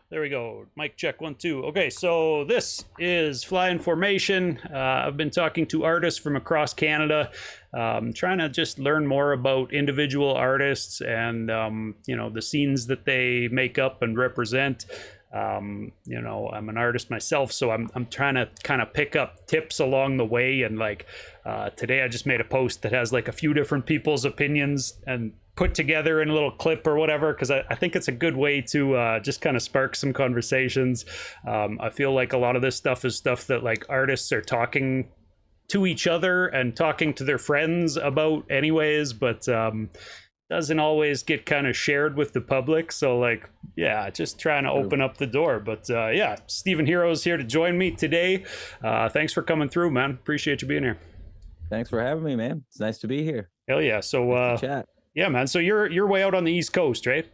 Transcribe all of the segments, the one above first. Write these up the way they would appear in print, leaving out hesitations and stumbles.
There we go. Mic check 1 2. Okay, so this is Fly Formation. I've been talking to artists from across Canada, trying to just learn more about individual artists and the scenes that they make up and represent. I'm an artist myself, so I'm trying to kind of pick up tips along the way. And today, I just made a post that has like a few different people's opinions and put together in a little clip or whatever, because I think it's a good way to just kind of spark some conversations. I feel like a lot of this stuff is stuff that like artists are talking to each other and talking to their friends about anyways, but doesn't always get kind of shared with the public. So just trying to open up the door. But Stephen Hero's here to join me today. Thanks for coming through, man. Appreciate you being here. Thanks for having me, man. It's nice to be here. Hell yeah. So Nice to chat. yeah, man. So you're way out on the East Coast, right?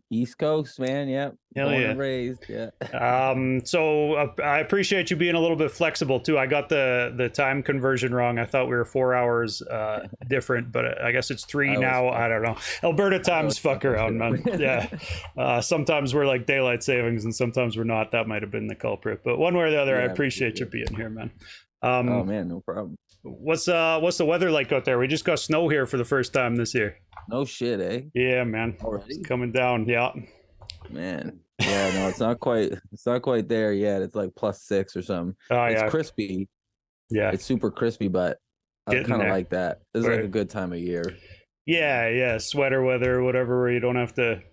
East Coast, man. Yep. Hell Born yeah. and raised. Yeah. So I appreciate you being a little bit flexible too. I got the time conversion wrong. I thought we were 4 hours different, but I guess it's three now. I don't know. Alberta times fuck around, man. Yeah. Sometimes we're like daylight savings, and sometimes we're not. That might have been the culprit, but one way or the other, I appreciate you being here, man. Oh man, no problem. What's the weather like out there? We just got snow here for the first time this year. No shit, eh? Yeah, man. Already? It's coming down. Yeah. Man. Yeah, no, it's not quite there yet. It's like +6 or something. Oh It's yeah. crispy. Yeah. It's super crispy, but I kind of like that. It's like a good time of year. Yeah. Sweater weather or whatever, where you don't have to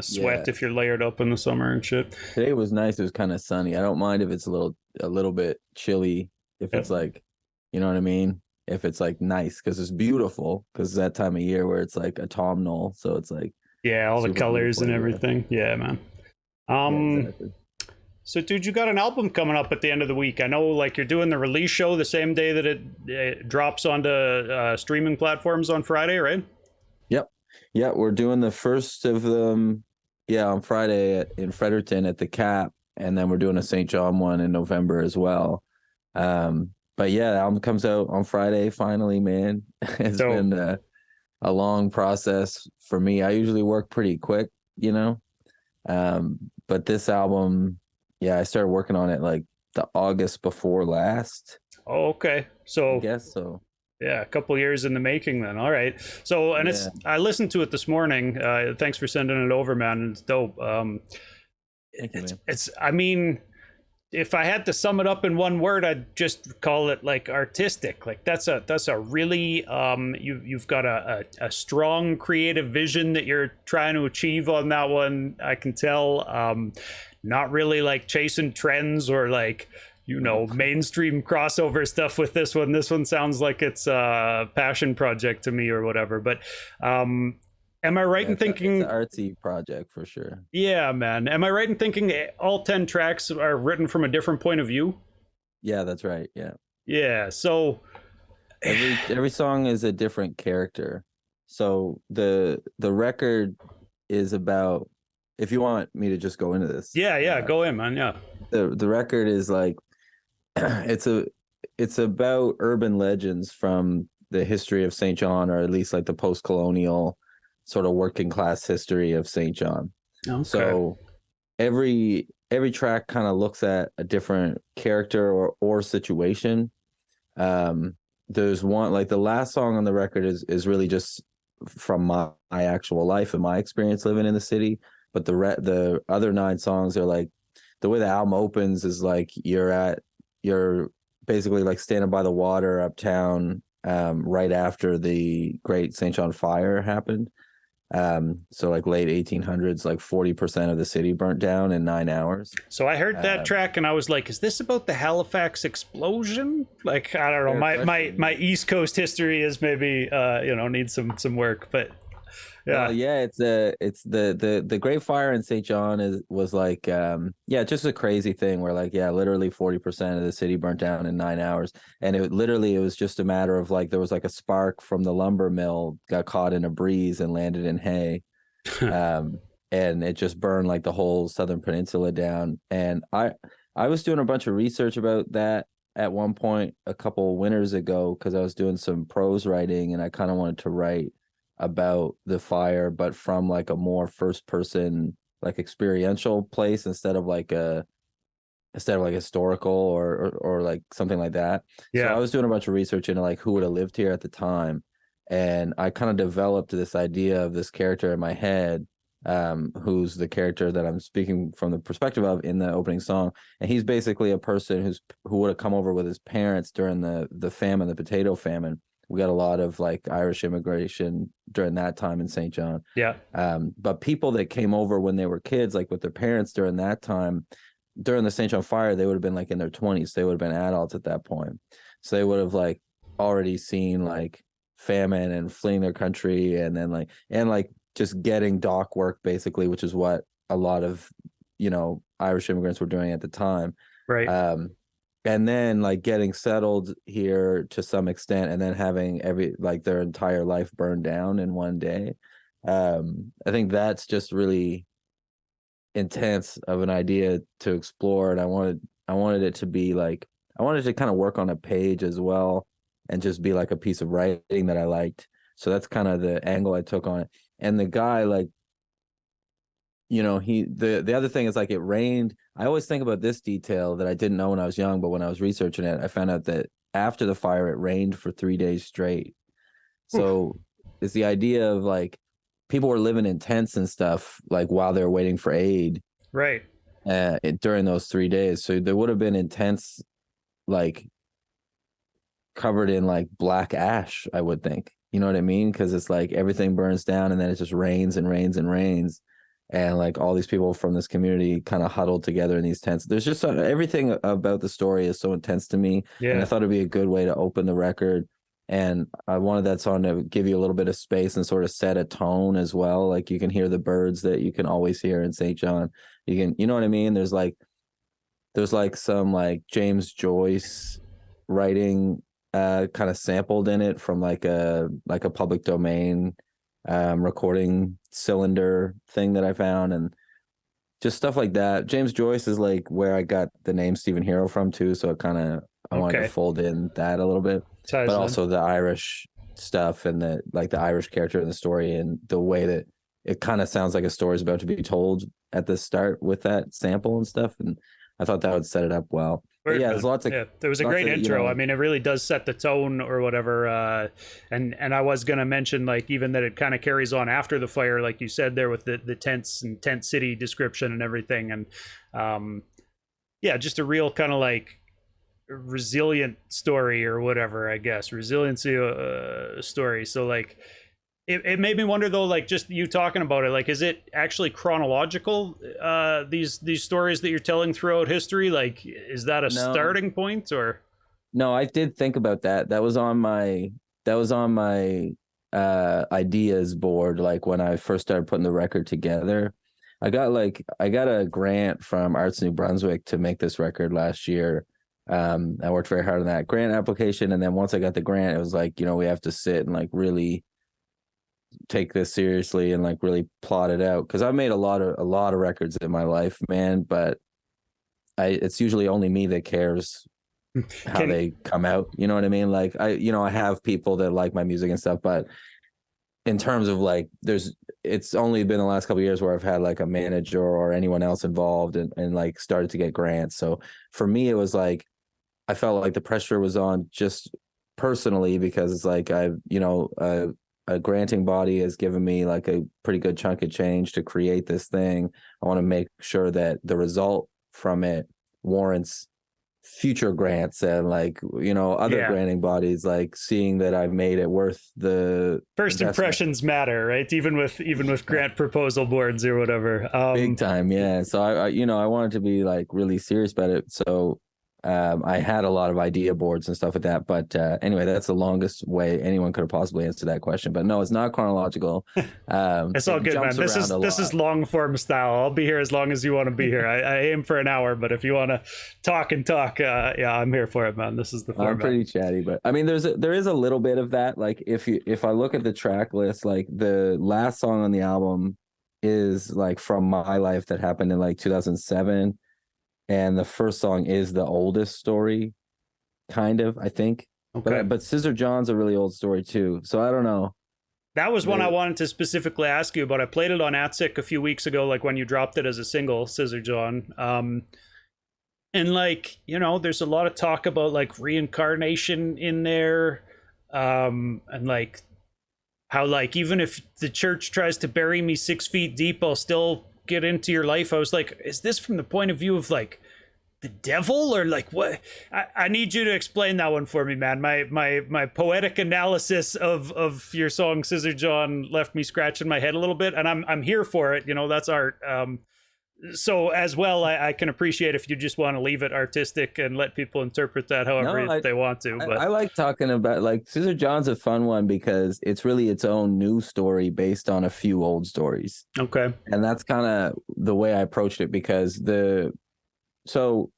sweat if you're layered up in the summer and shit. Today was nice. It was kind of sunny. I don't mind if it's a little bit chilly. If it's like, you know what I mean? If it's like nice, because it's beautiful, because it's that time of year where it's like autumnal, so it's like all the colors and everything. Yeah, man. Exactly. So dude, you got an album coming up at the end of the week. I know like you're doing the release show the same day that it drops onto streaming platforms on Friday, right? Yep, we're doing the first of them on Friday in Fredericton at the Cap, and then we're doing a St. John one in November as well. But yeah, the album comes out on Friday finally, man. It's been a long process for me. I usually work pretty quick, but this album, I started working on it like the August before last. Oh, okay. So I guess so. Yeah, a couple years in the making then. All right. So, and I listened to it this morning. Thanks for sending it over, man. It's dope. I mean, if I had to sum it up in one word, I'd just call it like artistic. Like that's a really you've got a strong creative vision that you're trying to achieve on that one. I can tell. Not really like chasing trends or like mainstream crossover stuff with this one. This one sounds like it's a passion project to me or whatever. But am I right in thinking it's an artsy project for sure? Yeah, man. Am I right in thinking all 10 tracks are written from a different point of view? Yeah, that's right. Yeah. So every song is a different character. So the record is about, if you want me to just go into this. Yeah, go in, man. Yeah. The record is like it's about urban legends from the history of St. John, or at least like the post-colonial sort of working class history of St. John. Okay. So every track kind of looks at a different character or situation. There's one, like the last song on the record is really just from my actual life and my experience living in the city. But the other 9 songs are like, the way the album opens is like you're basically like standing by the water uptown right after the Great St. John Fire happened. So like late 1800s, like 40% of the city burnt down in 9 hours. So I heard that track and I was like, is this about the Halifax explosion? Like, I don't know. My East Coast history is maybe needs some work, but it's the Great Fire in St. John was like just a crazy thing where like literally 40% of the city burnt down in 9 hours, and it was just a matter of like there was like a spark from the lumber mill got caught in a breeze and landed in hay, and it just burned like the whole southern peninsula down. And I was doing a bunch of research about that at one point a couple winters ago because I was doing some prose writing and I kind of wanted to write about the fire, but from like a more first person like experiential place instead of like historical or like something like that. So I Yeah. was doing a bunch of research into like who would have lived here at the time, and I kind of developed this idea of this character in my head, who's the character that I'm speaking from the perspective of in the opening song, and he's basically a person who would have come over with his parents during the famine, the potato famine. We got a lot of like Irish immigration during that time in St. John. Yeah. But people that came over when they were kids, like with their parents during that time, during the St. John fire, they would have been like in their 20s. They would have been adults at that point. So they would have like already seen like famine and fleeing their country, and then like just getting dock work basically, which is what a lot of, Irish immigrants were doing at the time. Right. Um, and then like getting settled here to some extent, and then having their entire life burned down in one day. I think that's just really intense of an idea to explore, and I wanted it to be like, I wanted to kind of work on a page as well, and just be like a piece of writing that I liked. So that's kind of the angle I took on it. And the guy, like, the other thing is like, it rained. I always think about this detail that I didn't know when I was young, but when I was researching it, I found out that after the fire it rained for 3 days straight. Oof. So it's the idea of like people were living in tents and stuff like while they were waiting for aid, Right. during those 3 days. So there would have been intense, like covered in like black ash, I would think. You know what I mean? Because it's like everything burns down and then it just rains and rains and rains. And like all these people from this community kind of huddled together in these tents. There's just everything about the story is so intense to me. And I Yeah. thought it'd be a good way to open the record. And I wanted that song to give you a little bit of space and sort of set a tone as well. Like you can hear the birds that you can always hear in St. John. You know what I mean? There's like some like James Joyce writing kind of sampled in it from like a public domain recording cylinder thing that I found, and just stuff like that. James Joyce is like where I got the name Stephen Hero from too, so I wanted to Okay. fold in that a little bit, but Ties in. also the Irish stuff and the Irish character in the story and the way that it kind of sounds like a story is about to be told at the start with that sample and stuff, and I thought that would set it up well. But Word, yeah, there's man. lots of Yeah, there was a lots great of intro. I mean, it really does set the tone or whatever. And I was gonna mention like even that it kind of carries on after the fire, like you said there with the tents and tent city description and everything. And um, yeah, just a real kind of like resilient story or whatever, I guess, resiliency story. So like it made me wonder though, like just you talking about it, like is it actually chronological, these stories that you're telling throughout history? Like is that a no starting point or no, I did think about that. That was on my ideas board, like when I first started putting the record together. I got a grant from Arts New Brunswick to make this record last year. I worked very hard on that grant application, and then once I got the grant, it was like, we have to sit and like really take this seriously and like really plot it out, because I've made a lot of records in my life, man, but it's usually only me that cares how can they come out. You know what I mean? Like I have people that like my music and stuff, but in terms of like, it's only been the last couple of years where I've had like a manager or anyone else involved, and like started to get grants. So for me, it was like, I felt like the pressure was on just personally, because it's like a granting body has given me like a pretty good chunk of change to create this thing. I want to make sure that the result from it warrants future grants, and like other yeah, granting bodies like seeing that I've made it worth the first investment. impressions matter, right? Even with grant proposal boards or whatever. Big time, yeah. So I wanted to be like really serious about it. So I had a lot of idea boards and stuff like that. But anyway, that's the longest way anyone could have possibly answered that question. But no, it's not chronological. It's all It good, man. jumps This around is a this is lot. long form style. I'll be here as long as you want to be here. I aim for an hour, but if you want to talk and talk, yeah, I'm here for it, man. This is the I'm format. pretty chatty, but I mean, there is a little bit of that. Like if I look at the track list, like the last song on the album is like from my life that happened in like 2007, and the first song is the oldest story, kind of, I think. Okay. But Scissor John's a really old story too. So I don't know. That was one I The, wanted to specifically ask you about. I played it on Atzik a few weeks ago, like when you dropped it as a single, Scissor John. And like, there's a lot of talk about like reincarnation in there. And like how like even if the church tries to bury me 6 feet deep, I'll still get into your life. I was like, is this from the point of view of like the devil or like what? I need you to explain that one for me, man. My poetic analysis of your song Scissor John left me scratching my head a little bit, and I'm here for it. That's art. So as well, I can appreciate if you just want to leave it artistic and let people interpret that however no, they want to. But I like talking about like Scissor John's a fun one because it's really its own new story based on a few old stories. okay, And that's kind of the way I approached it because so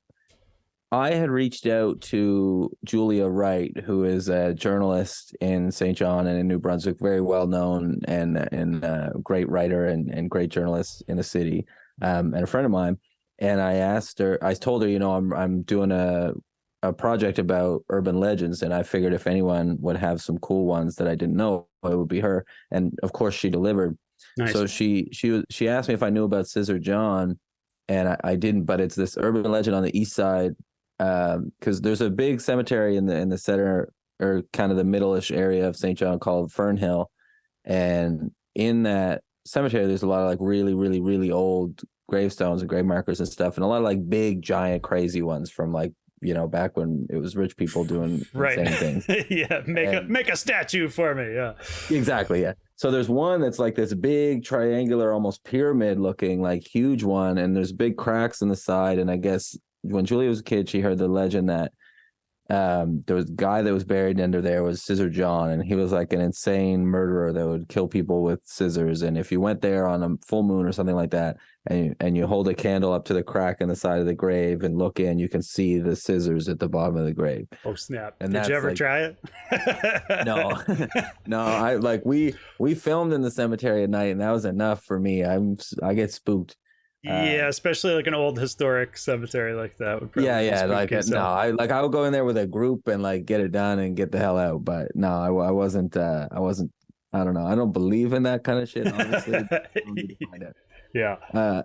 I had reached out to Julia Wright, who is a journalist in St. John and in New Brunswick, very well known and great writer and great journalist in the city, and a friend of mine. And I told her, I'm doing a project about urban legends, and I figured if anyone would have some cool ones that I didn't know, it would be her. And of course, she delivered. nice. So she asked me if I knew about Scissor John, and I didn't. But it's this urban legend on the east side, because there's a big cemetery in the center or kind of the middle-ish area of St. John called Fernhill, and in that cemetery there's a lot of like really really really old gravestones and grave markers and stuff, and a lot of like big giant crazy ones from like back when it was rich people doing Right. insane things. Yeah, make a statue for me. Yeah. Exactly, yeah. So there's one that's like this big triangular, almost pyramid looking, like huge one, and there's big cracks in the side. And I guess when Julia was a kid, she heard the legend that there was a guy that was buried under there was Scissor John, and he was like an insane murderer that would kill people with scissors. And if you went there on a full moon or something like that, and you hold a candle up to the crack in the side of the grave and look in, you can see the scissors at the bottom of the grave. Oh snap! And Did you ever like, try it? no, no. I like we filmed in the cemetery at night, and that was enough for me. I get spooked. Yeah, especially like an old historic cemetery like that would probably Yeah, like spooky, no, I would go in there with a group and like get it done and get the hell out. But no, I wasn't. I wasn't. I don't know. I don't believe in that kind of shit. Honestly, yeah.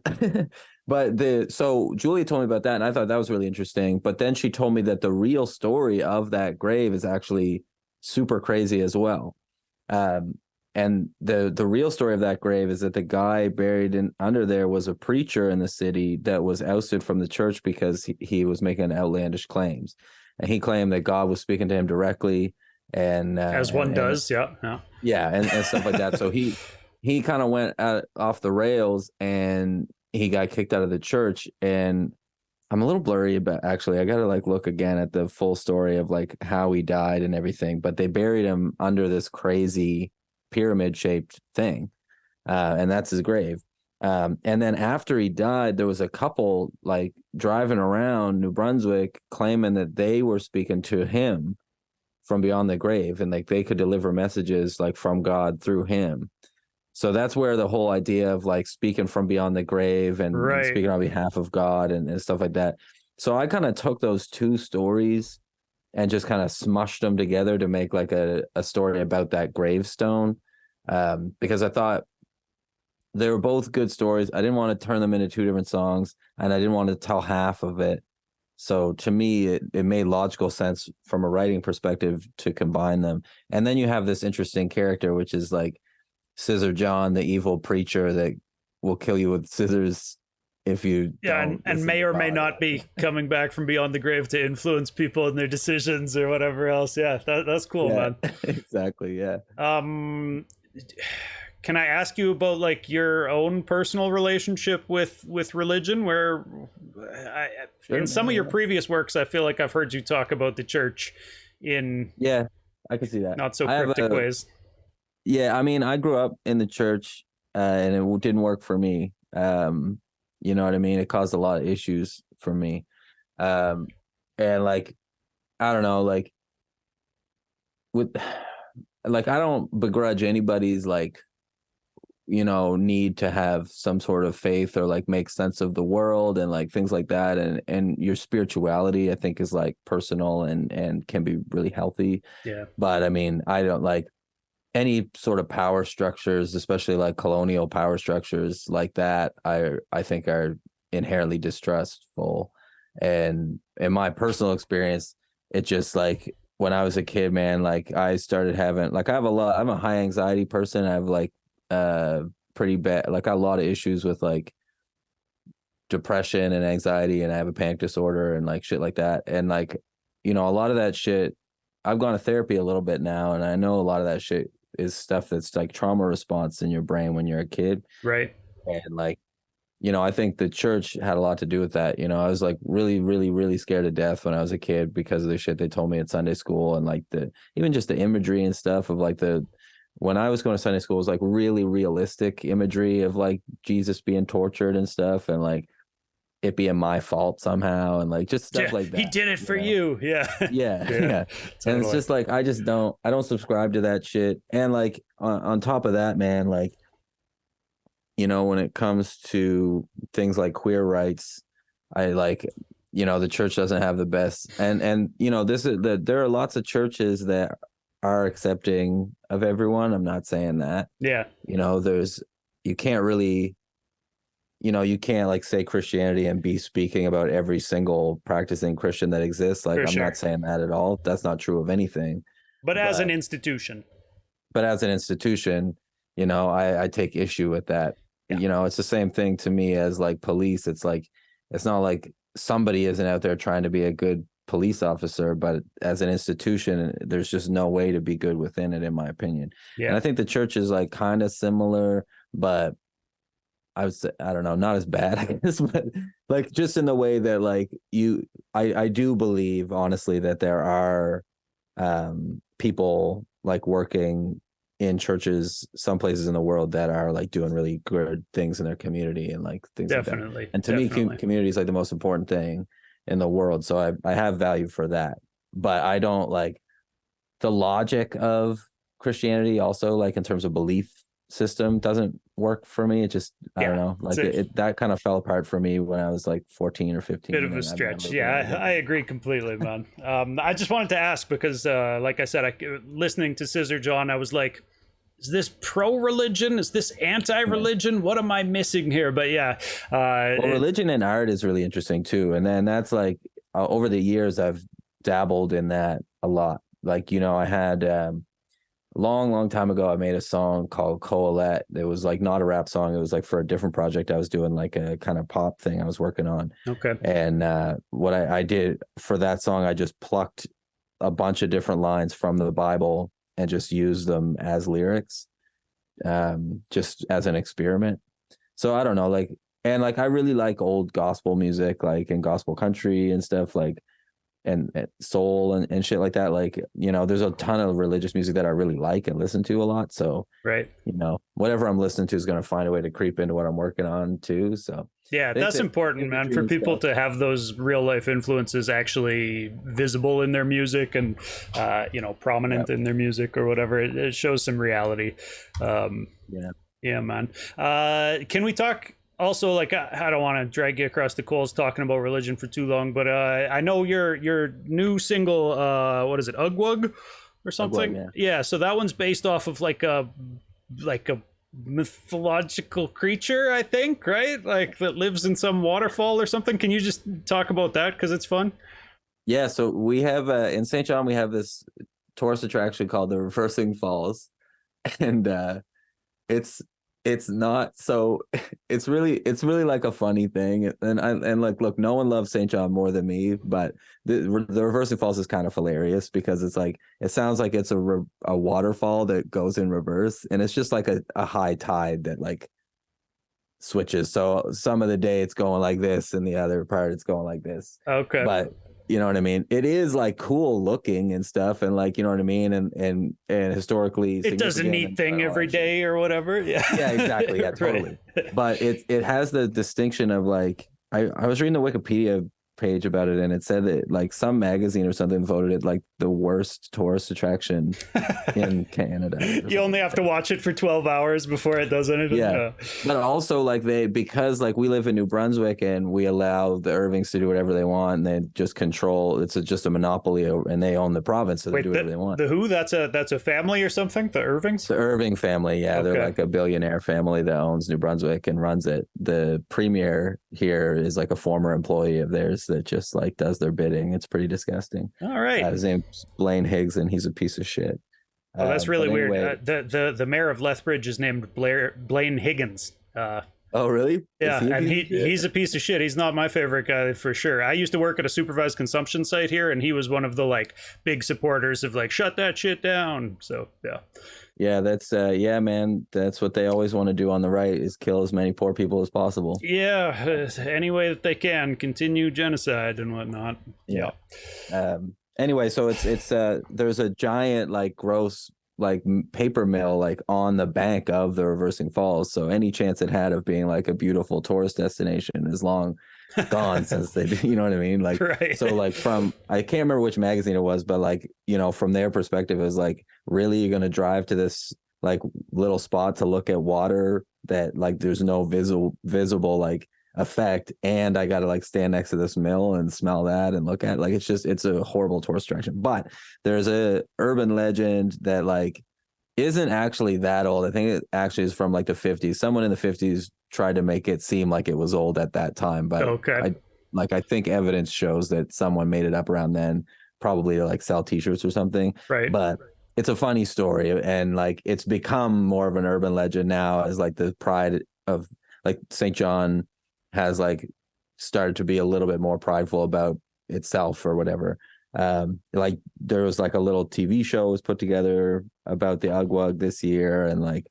But so Julia told me about that, and I thought that was really interesting. But then she told me that the real story of that grave is actually super crazy as well. And the real story of that grave is that the guy buried in under there was a preacher in the city that was ousted from the church because he was making outlandish claims, and he claimed that God was speaking to him directly, and as one does, yeah, and stuff like that. So he kind of went off the rails, and he got kicked out of the church. And I'm a little blurry about, actually, I gotta like look again at the full story of like how he died and everything, but they buried him under this crazy pyramid shaped thing, and that's his grave. And then after he died, there was a couple like driving around New Brunswick claiming that they were speaking to him from beyond the grave, and like they could deliver messages like from God through him. So that's where the whole idea of like speaking from beyond the grave and speaking on behalf of God and stuff like that. So I kind of took those two stories and just kind of smushed them together to make like a story about that gravestone, because I thought they were both good stories. I didn't want to turn them into two different songs, and I didn't want to tell half of it. So to me, it made logical sense from a writing perspective to combine them. And then you have this interesting character, which is like Scissor John, the evil preacher that will kill you with scissors if you don't. And may or may not be coming back from beyond the grave to influence people in their decisions or whatever else. Yeah, that's cool, man. Exactly. Yeah. Can I ask you about like your own personal relationship with religion? Where in some of your previous works, I feel like I've heard you talk about the church in I can see that not so cryptic ways. Yeah, I mean, I grew up in the church, and it didn't work for me. You know what I mean? It caused a lot of issues for me. And like, I don't know, like with like I don't begrudge anybody's like need to have some sort of faith or like make sense of the world and like things like that, and your spirituality I think is like personal and can be really healthy. Yeah. But I mean, I don't like any sort of power structures, especially like colonial power structures like that, I think are inherently distrustful. And in my personal experience, it just like when I was a kid, man, like I started having like I'm a high anxiety person. I have like uh pretty bad like a lot of issues with like depression and anxiety, and I have a panic disorder and like shit like that. And like, a lot of that shit, I've gone to therapy a little bit now, and I know a lot of that shit is stuff that's like trauma response in your brain when you're a kid. Right. And like, I think the church had a lot to do with that. I was like really, really, really scared to death when I was a kid because of the shit they told me at Sunday school, and like even just the imagery and stuff of like when I was going to Sunday school, it was like really realistic imagery of like Jesus being tortured and stuff, and like it being my fault somehow, and like just stuff Yeah, like he that. did it for you. Yeah. Yeah, Yeah. yeah. And it's Totally. just like I don't subscribe to that shit. And like on top of that, man, like when it comes to things like queer rights, I like, the church doesn't have the best. And this is there are lots of churches that are accepting of everyone. I'm not saying that. Yeah. There's you can't really, you can't like say Christianity and be speaking about every single practicing Christian that exists. Like For I'm not sure. saying that at all. That's not true of anything. But as an But institution. as an institution, I take issue with that. Yeah. It's the same thing to me as like police. It's like it's not like somebody isn't out there trying to be a good police officer, but as an institution, there's just no way to be good within it, in my opinion. And Yeah. I think the church is like kind of similar, but I would say, I don't know, not as bad, I guess, but like just in the way that like I do believe honestly that there are people like working in churches some places in the world that are like doing really good things in their community and like things like that. Definitely. And to me, Definitely. community is like the most important thing in the world. So I have value for that, but I don't like the logic of Christianity also, like in terms of belief system, doesn't work for me. It just, I don't Yeah. know, It's like a that kind of fell apart for me when I was like 14 or bit 15, of a and I've stretch. never been able to Yeah, get I back. agree completely, man. I just wanted to ask because, like I said, listening to Scissor John, I was like, is this pro-religion? Is this Yeah. anti-religion? What am I missing here? But yeah, Well, religion and art is really interesting too. And then that's like over the years, I've dabbled in that a lot. Like, I had long, long time ago, I made a song called Colette. It was like not a rap song. It was like for a different project I was doing, like a kind of pop thing I was working on. okay. And what I did for that song, I just plucked a bunch of different lines from the Bible and just used them as lyrics, just as an experiment. So I don't know, like, and like I really like old gospel music, like and gospel country and stuff, like and soul and shit like that. Like, there's a ton of religious music that I really like and listen to a lot. So, Right. whatever I'm listening to is going to find a way to creep into what I'm working on too. So Yeah, I think that's that important, man, imagery for and people stuff. to have those real life influences actually visible in their music and, Yeah. prominent in their music or whatever. It shows some reality. Um, Yeah. Yeah, man. Can we talk also? Like, I don't want to drag you across the coals talking about religion for too long, but I know your new single. What is it, Ugwug, or Ugly, something? yeah. Yeah. So that one's based off of like a mythological creature, I think, right? Like that lives in some waterfall or something. Can you just talk about that because it's fun? Yeah. So we have in St. John, we have this tourist attraction called the Reversing Falls. And it's not so it's really like a funny thing, and like look, no one loves St. John more than me, but the reversing falls is kind of hilarious because it's like it sounds like it's a waterfall that goes in reverse, and it's just like a high tide that like switches. So some of the day it's going like this and the other part it's going like this. Okay. But you know what I mean? It is like cool looking and stuff, and like, you know what I mean? And historically It does a significant neat and thing all every that shit. day or whatever. Yeah. Yeah, exactly. Yeah, Right. totally. But it has the distinction of like I was reading the Wikipedia page about it, and it said that like some magazine or something voted it like the worst tourist attraction in Canada. You only have to watch it for 12 hours before it does anything. Yeah. But also like because like we live in New Brunswick and we allow the Irvings to do whatever they want, and they just control, just a monopoly, and they own the province, so they Wait, do whatever they want. the who? That's a family or something? The Irvings? The Irving family, yeah, they're Okay. like a billionaire family that owns New Brunswick and runs it. The premier here is like a former employee of theirs that just like does their bidding. It's pretty disgusting. All right. His name's Blaine Higgs, and he's a piece of shit. Oh, that's really Anyway, weird. The mayor of Lethbridge is named Blaine Higgins. Oh, really? Yeah, and he's a piece of shit. He's not my favorite guy for sure. I used to work at a supervised consumption site here, and he was one of the like big supporters of like shut that shit down. So yeah. Yeah, that's yeah, man. That's what they always want to do on the right, is kill as many poor people as possible. Yeah, any way that they can, continue genocide and whatnot. Yeah. Anyway, so it's there's a giant like gross like paper mill like on the bank of the Reversing Falls, so any chance it had of being like a beautiful tourist destination is long gone since they, you know what I mean, like Right. So like from, I can't remember which magazine it was, but like, you know, from their perspective, it was like, really, you're gonna drive to this like little spot to look at water that like there's no visible like effect, and I gotta like stand next to this mill and smell that and look at it. Like it's a horrible tourist attraction. But there's a urban legend that like isn't actually that old. I think it actually is from like the 50s. Someone in the 50s tried to make it seem like it was old at that time, but Okay. I think evidence shows that someone made it up around then, probably to like sell t-shirts or something. Right. But it's a funny story, and like it's become more of an urban legend now, as like the pride of like St. John has like started to be a little bit more prideful about itself or whatever. Like there was like a little TV show was put together about the Ugwug this year, and like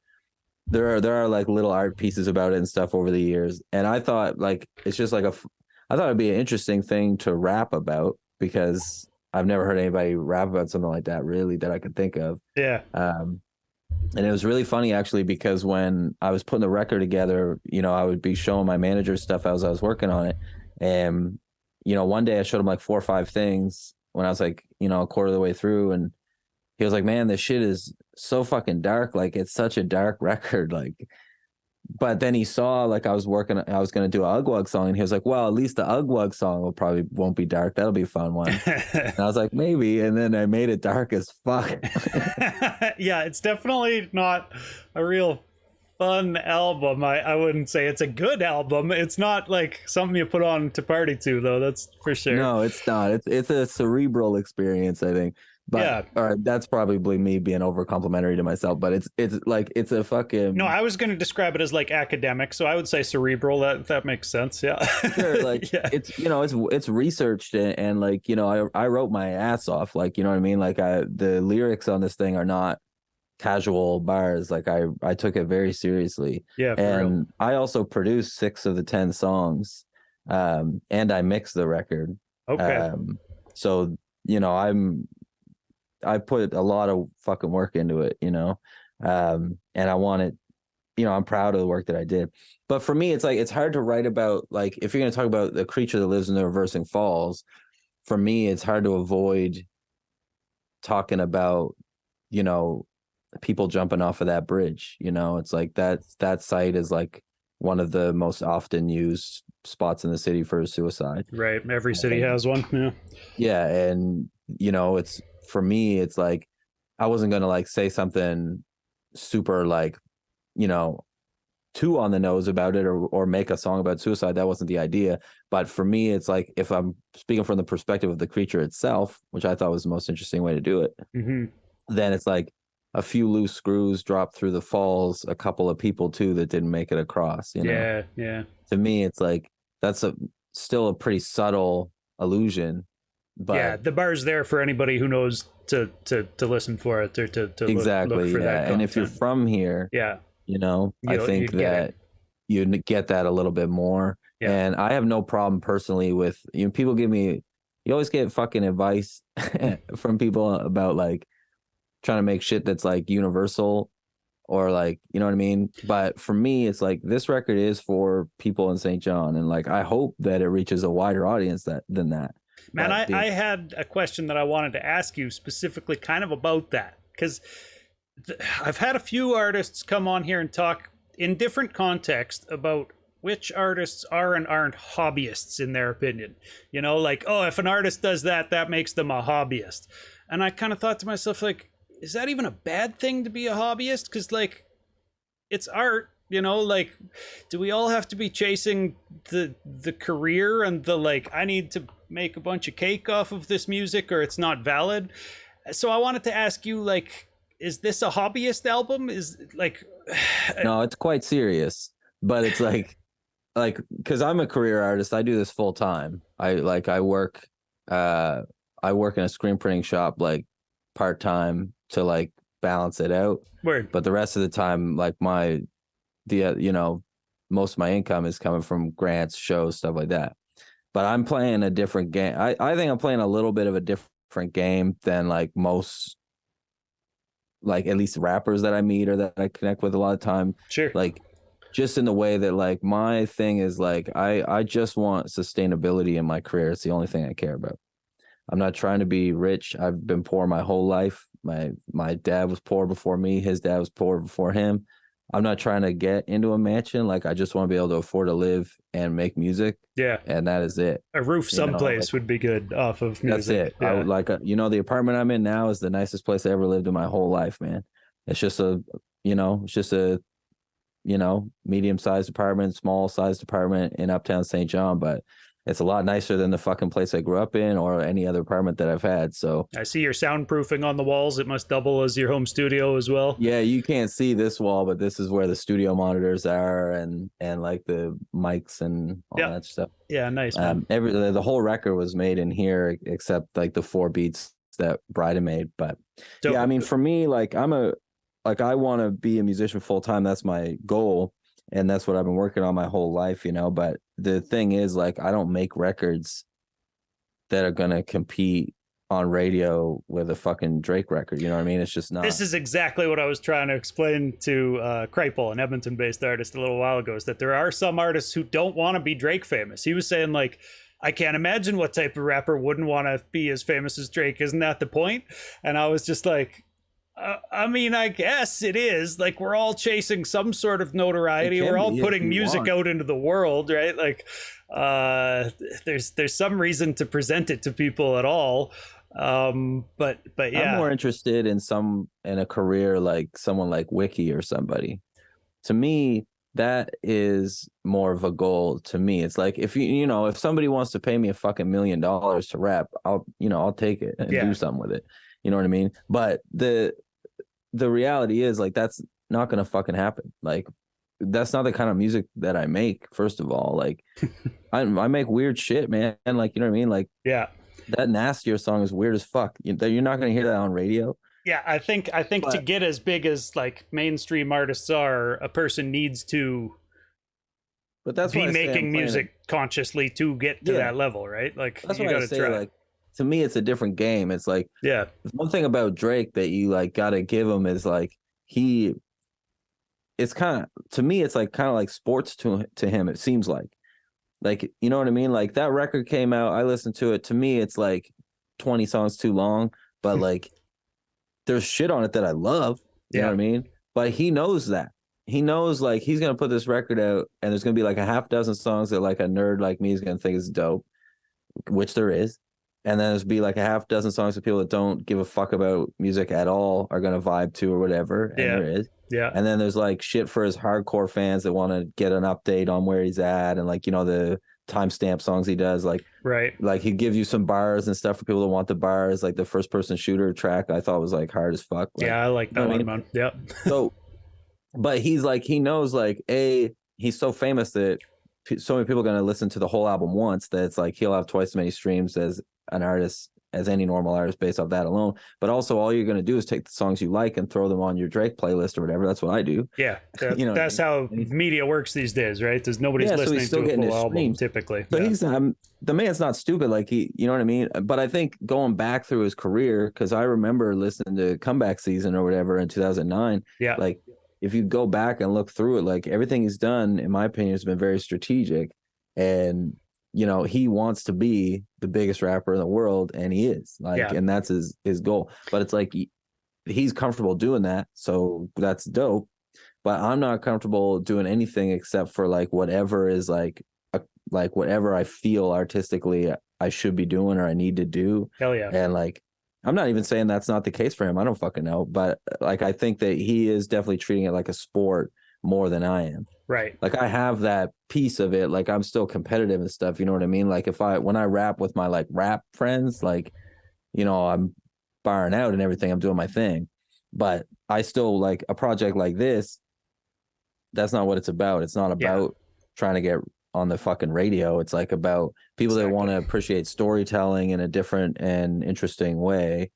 there are like little art pieces about it and stuff over the years. And I thought like it's just like I thought it'd be an interesting thing to rap about, because I've never heard anybody rap about something like that really that I could think of. Yeah. And it was really funny actually, because when I was putting the record together, you know, I would be showing my manager stuff as I was working on it. And, you know, one day I showed him like 4 or 5 things when I was like, you know, a quarter of the way through. And he was like, man, this shit is so fucking dark. Like it's such a dark record. Like, but then he saw like I was going to do a Ugwug song, and he was like, well, at least the Ugwug song won't be dark. That'll be a fun one. And I was like, maybe. And then I made it dark as fuck. Yeah, it's definitely not a real fun album. I wouldn't say it's a good album. It's not like something you put on to party to, though. That's for sure. No, it's not. It's a cerebral experience, I think. But yeah, all right, that's probably me being over complimentary to myself. But it's like it's a fucking no. I was going to describe it as like academic, so I would say cerebral. That makes sense. Yeah, sure. Like yeah. it's, you know, it's researched, and like, you know, I wrote my ass off. Like, you know what I mean. Like the lyrics on this thing are not casual bars. Like I took it very seriously. Yeah, for and real. I also produced 6 of the 10 songs, and I mixed the record. Okay. So you know, I put a lot of fucking work into it, you know, and I want it, you know, I'm proud of the work that I did. But for me, it's like, it's hard to write about, like, if you're going to talk about the creature that lives in the Reversing Falls, for me, it's hard to avoid talking about, you know, people jumping off of that bridge. You know, it's like that site is like one of the most often used spots in the city for suicide. Right. Every city has one. Yeah. Yeah. And, you know, it's, for me, it's like, I wasn't going to like say something super like, you know, too on the nose about it, or make a song about suicide. That wasn't the idea. But for me, it's like, if I'm speaking from the perspective of the creature itself, which I thought was the most interesting way to do it, then it's like a few loose screws dropped through the falls, a couple of people too that didn't make it across, you know? Yeah. Yeah. To me, it's like, that's still a pretty subtle illusion. But yeah, the bar's there for anybody who knows to listen for it, or to exactly, look for that content. And if you're from here, yeah, you know, I think that you get that a little bit more. Yeah. And I have no problem personally with, you know, people you always get fucking advice from people about like trying to make shit that's like universal, or like, you know what I mean? But for me, it's like, this record is for people in St. John, and like I hope that it reaches a wider audience than that. Man, But I being had a question that I wanted to ask you specifically kind of about that because I've had a few artists come on here and talk in different contexts about which artists are and aren't hobbyists in their opinion. You know, like, oh, if an artist does that, that makes them a hobbyist. And I kind of thought to myself, like, is that even a bad thing to be a hobbyist? Because, like, it's art, you know, like, do we all have to be chasing the career and the, like, I need to make a bunch of cake off of this music or it's not valid? So I wanted to ask you, like, is this a hobbyist album? Is like no, it's quite serious. But it's like because I'm a career artist, I do this full time. Uh I work in a screen printing shop like part time to like balance it out. word. But the rest of the time, like most of my income is coming from grants, shows, stuff like that. But I'm playing a different game. I think I'm playing a little bit of a different game than like most, like at least rappers that I meet or that I connect with a lot of time. Sure. Like just in the way that like my thing is like I just want sustainability in my career. It's the only thing I care about. I'm not trying to be rich. I've been poor my whole life. My dad was poor before me. His dad was poor before him. I'm not trying to get into a mansion. Like I just want to be able to afford to live and make music, Yeah. and that is it. A roof You know, someplace like would be good off of that's music. it. I Yeah. would like the apartment I'm in now is the nicest place I ever lived in my whole life, man. It's just it's just a medium-sized apartment, small-sized apartment in Uptown St. John, but it's a lot nicer than the fucking place I grew up in or any other apartment that I've had. So I see your soundproofing on the walls. It must double as your home studio as well. yeah, you can't see this wall, but this is where the studio monitors are and like the mics and all Yeah. that stuff. Yeah, nice, man. The whole record was made in here except like the 4 beats that Bryden made. But yeah, I Dope. mean, for me, like I want to be a musician full time. That's my goal, and that's what I've been working on my whole life, you know. But the thing is, like, I don't make records that are gonna compete on radio with a fucking Drake record. You know what I mean? It's just not. This is exactly what I was trying to explain to Kripal, an Edmonton-based artist, a little while ago, is that there are some artists who don't want to be Drake famous. He was saying, like, I can't imagine what type of rapper wouldn't want to be as famous as Drake. Isn't that the point? And I was just like, I mean, I guess it is. Like, we're all chasing some sort of notoriety. We're all putting music out into the world, right? Like, there's some reason to present it to people at all. But yeah, I'm more interested in a career like someone like Wiki or somebody. To me, that is more of a goal. To me, it's like if if somebody wants to pay me a fucking $1 million to rap, I'll take it and do something with it. You know what I mean? But the reality is like that's not gonna fucking happen. Like that's not the kind of music that I make. First of all, like I make weird shit, man. And like you know what I mean? Like yeah. that Nastier song is weird as fuck. You're not gonna hear that on radio. Yeah, I think to get as big as like mainstream artists are, a person needs to But that's be why making music consciously to get to that level, right? Like that's you why I gotta say try. like to me it's a different game. It's like Yeah, one thing about Drake that you like gotta give him is like it's kind of to me it's like kind of like sports to him. It seems like you know what I mean. Like that record came out, I listened to it. To me, it's like 20 songs too long, but like there's shit on it that I love. You know what I mean? But he knows that. He knows like he's gonna put this record out, and there's gonna be like a half dozen songs that like a nerd like me is gonna think is dope, which there is. And then there's be like a half dozen songs that people that don't give a fuck about music at all are gonna vibe to or whatever. And there is. Yeah. And then there's like shit for his hardcore fans that want to get an update on where he's at and like, the timestamp songs he does. Like, right. Like he gives you some bars and stuff for people that want the bars. Like the first person shooter track I thought was like hard as fuck. Like, yeah, I like that one, man. Yeah. So, but he's like, he knows like, he's so famous that so many people are going to listen to the whole album once that it's like he'll have twice as many streams as an artist, as any normal artist based off that alone. But also all you're going to do is take the songs you like and throw them on your Drake playlist or whatever. That's what I do. Yeah. That's how media works these days, right? There's nobody's listening so to a full album typically. So he's the man's not stupid. Like you know what I mean? But I think going back through his career, because I remember listening to Comeback Season or whatever in 2009. Yeah. Like if you go back and look through it, like everything he's done, in my opinion, has been very strategic. And you know, he wants to be the biggest rapper in the world, and he is like, Yeah. and that's his goal. But it's like he's comfortable doing that, so that's dope. But I'm not comfortable doing anything except for like whatever is like whatever I feel artistically I should be doing or I need to do. Hell yeah. And like I'm not even saying that's not the case for him. I don't fucking know, but like I think that he is definitely treating it like a sport more than I am. Right. Like I have that piece of it. Like I'm still competitive and stuff. You know what I mean? Like when I rap with my like rap friends, like, you know, I'm barring out and everything. I'm doing my thing. But I still like a project like this. That's not what it's about. It's not Yeah. about trying to get on the fucking radio. It's like about people that want to appreciate storytelling in a different and interesting way.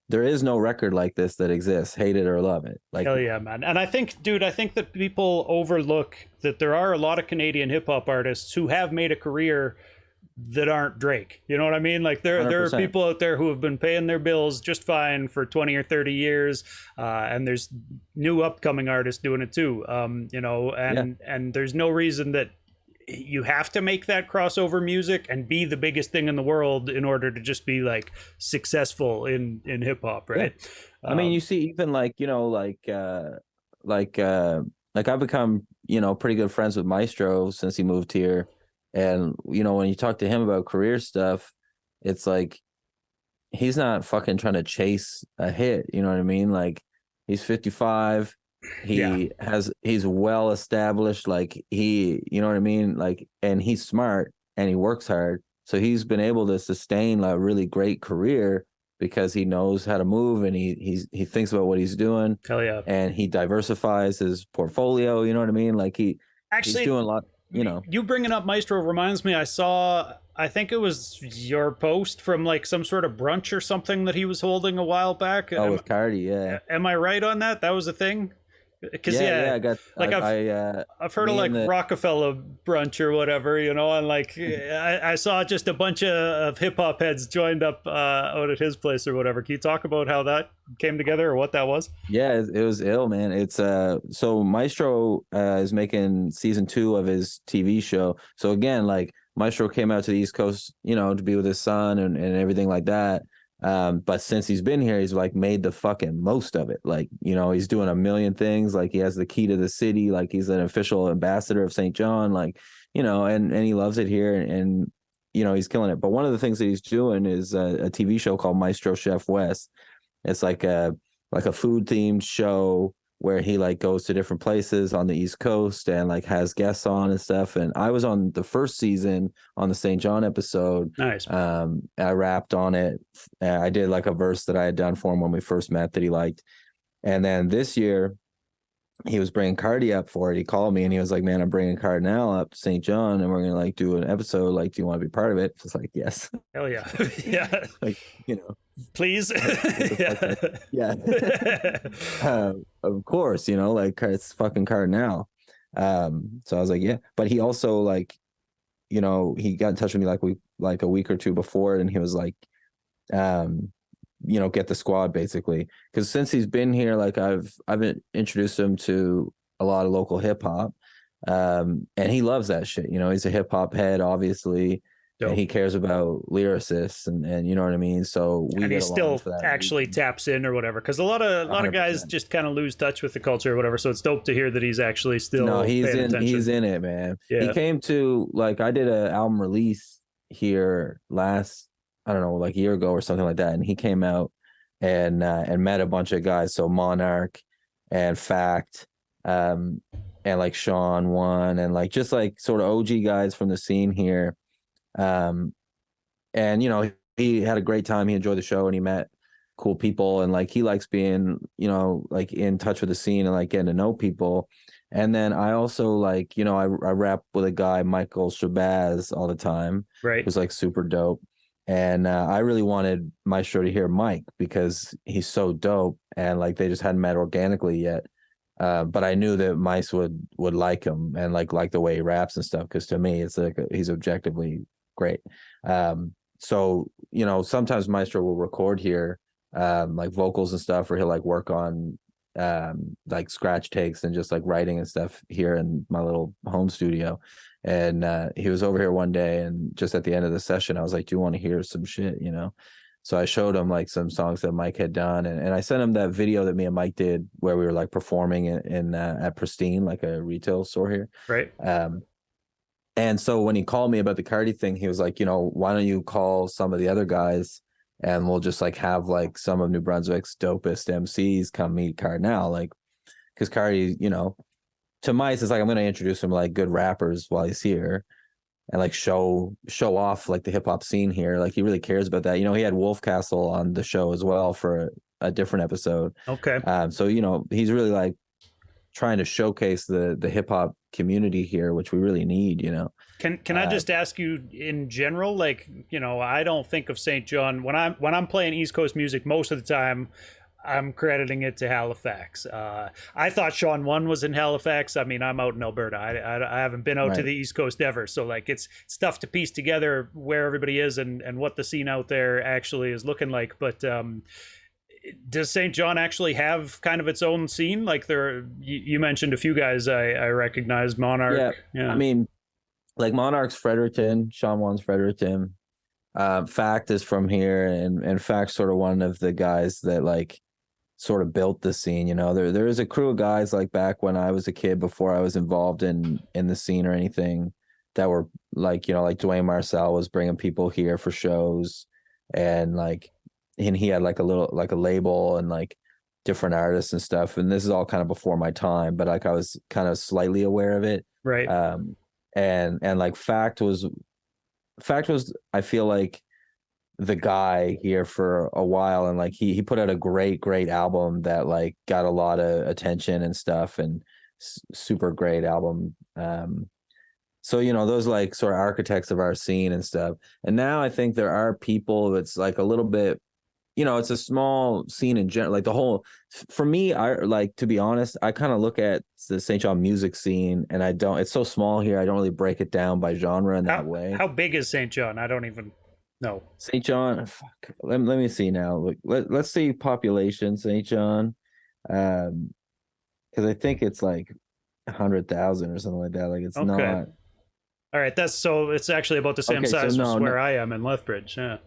There is no record like this that exists, hate it or love it. Like, Hell yeah, man. And I think, dude, I think that people overlook that there are a lot of Canadian hip hop artists who have made a career that aren't Drake. You know what I mean? Like there are 100%. people out there who have been paying their bills just fine for 20 or 30 years, and there's new upcoming artists doing it too. You know, and there's no reason that you have to make that crossover music and be the biggest thing in the world in order to just be like successful in hip hop, right? I mean, you see, even like, you know, like I've become, you know, pretty good friends with Maestro since he moved here. And, you know, when you talk to him about career stuff, it's like he's not fucking trying to chase a hit. You know what I mean? Like he's 55. He's well established. Like you know what I mean? Like, and he's smart and he works hard. So he's been able to sustain a really great career because he knows how to move and he thinks about what he's doing. Hell yeah. And he diversifies his portfolio. You know what I mean? Like he's doing a lot, you know. You bringing up Maestro reminds me, I think it was your post from like some sort of brunch or something that he was holding a while back. Oh, with Cardi, yeah. Am I right on that? That was a thing? Because I got like I've heard of like Rockefeller brunch or whatever, you know, and like I saw just a bunch of hip hop heads joined up out at his place or whatever. Can you talk about how that came together or what that was? Yeah, it was ill, man. It's so Maestro is making season 2 of his TV show. So again, like Maestro came out to the East Coast, you know, to be with his son and everything like that. But since he's been here, he's like made the fucking most of it. Like, you know, he's doing a million things. Like he has the key to the city. Like he's an official ambassador of St. John. Like, you know, and he loves it here and you know, he's killing it. But one of the things that he's doing is a TV show called Maestro Chef West. It's like a food themed show where he like goes to different places on the East Coast and like has guests on and stuff. And I was on the first season on the St. John episode. Nice. I rapped on it. I did like a verse that I had done for him when we first met that he liked. And then this year he was bringing Cardi up for it. He called me and he was like, man, I'm bringing Cardinal up to St. John and we're going to like do an episode. Like, do you want to be part of it? I was like, yes. Hell yeah. Yeah. Like, you know, please. Yeah. Of course, you know, like it's fucking Cardinal. So I was like, yeah. But he also like, you know, he got in touch with me like a week or two before, and he was like, you know, get the squad basically. Because since he's been here, like I've introduced him to a lot of local hip hop. And he loves that shit. You know, he's a hip hop head, obviously. Dope. And he cares about lyricists and you know what I mean. So and he still actually taps in or whatever. Because a lot of guys just kind of lose touch with the culture or whatever. So it's dope to hear that he's actually still. No, he's in it, man. Yeah. He came to like I did an album release here last I don't know like a year ago or something like that, and he came out and met a bunch of guys. So Monarch and Fact, and like Sean One and like just like sort of OG guys from the scene here. And you know, he had a great time. He enjoyed the show and he met cool people and like he likes being, you know, like in touch with the scene and like getting to know people. And then I also like, you know, I rap with a guy, Michael Shabazz, all the time, right? Who's like super dope. And I really wanted Maestro to hear Mike because he's so dope and like they just hadn't met organically yet. But I knew that Mice would like him and like the way he raps and stuff. Because to me, it's like he's objectively great. So you know, sometimes Maestro will record here, like vocals and stuff, or he'll like work on like scratch takes and just like writing and stuff here in my little home studio. And he was over here one day, and just at the end of the session, I was like, "Do you want to hear some shit?" You know. So I showed him like some songs that Mike had done, and I sent him that video that me and Mike did where we were like performing in at Pristine, like a retail store here. Right. And so when he called me about the Cardi thing, he was like, you know, why don't you call some of the other guys, and we'll just like have like some of New Brunswick's dopest MCs come meet Cardinal, like, because Cardi, you know, to Mice, it's like I'm going to introduce him like good rappers while he's here, and like show off like the hip hop scene here. Like he really cares about that. You know, he had Wolf Castle on the show as well for a different episode. Okay. So you know, he's really like trying to showcase the hip hop community here, which we really need. You know. Can I just ask you in general, like, you know, I don't think of St. John when I'm playing East Coast music most of the time. I'm crediting it to Halifax. I thought Sean One was in Halifax. I mean, I'm out in Alberta. I haven't been out to Right. the East Coast ever, so like it's tough to piece together where everybody is and what the scene out there actually is looking like. But does St. John actually have kind of its own scene? Like you mentioned a few guys I recognized, Monarch. Yeah. Yeah. I mean, like Monarch's Fredericton, Sean Wan's Fredericton. Fact is from here, and Fact's sort of one of the guys that like sort of built the scene. You know, there is a crew of guys like back when I was a kid, before I was involved in the scene or anything, that were like, you know, like Dwayne Marcel was bringing people here for shows, and like, and he had like a little like a label and like different artists and stuff. And this is all kind of before my time, but like I was kind of slightly aware of it. Right. And like Fact was I feel like the guy here for a while, and like he put out a great album that like got a lot of attention and stuff, and super great album. So you know, those like sort of architects of our scene and stuff. And now I think there are people that's like a little bit, you know, it's a small scene in general. Like the whole, for me, I like, to be honest, I kind of look at the St. John music scene, and I don't, it's so small here, I don't really break it down by genre in that way. How big is St. John? I don't even know. St. John, fuck, let me see now. Look, let's see population St. John. Because I think it's like 100,000 or something like that. Like it's Okay. not. All right. It's actually about the same Okay, so size as no, where I am in Lethbridge. Yeah.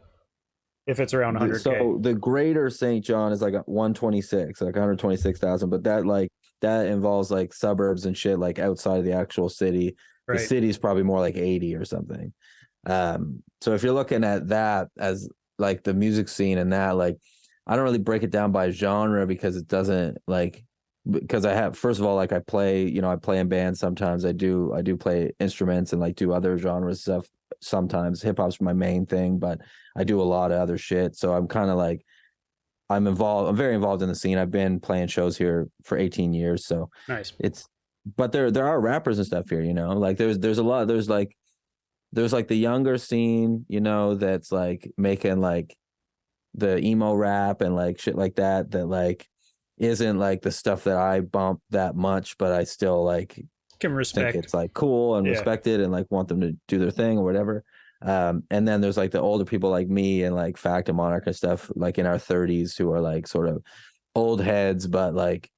If it's around 100K. So the greater St. John is like 126, like 126,000, but that like that involves like suburbs and shit like outside of the actual city. The Right. city's probably more like 80 or something. So if you're looking at that as like the music scene and that, like, I don't really break it down by genre, because it doesn't like, because I have, first of all, like I play, you know, I play in bands sometimes. I do play instruments and like do other genres stuff sometimes. Hip hop's my main thing, but I do a lot of other shit. So I'm kind of like, I'm very involved in the scene. I've been playing shows here for 18 years. So Nice. but there are rappers and stuff here, you know, like there's a lot, there's like the younger scene, you know, that's like making like the emo rap and like shit like that like isn't like the stuff that I bump that much, but I still like Can respect. think it's like cool and Yeah. respected, and like want them to do their thing or whatever. And then there's like the older people like me and like Fact and Monarch and stuff, like in our 30s, who are like sort of old heads, but like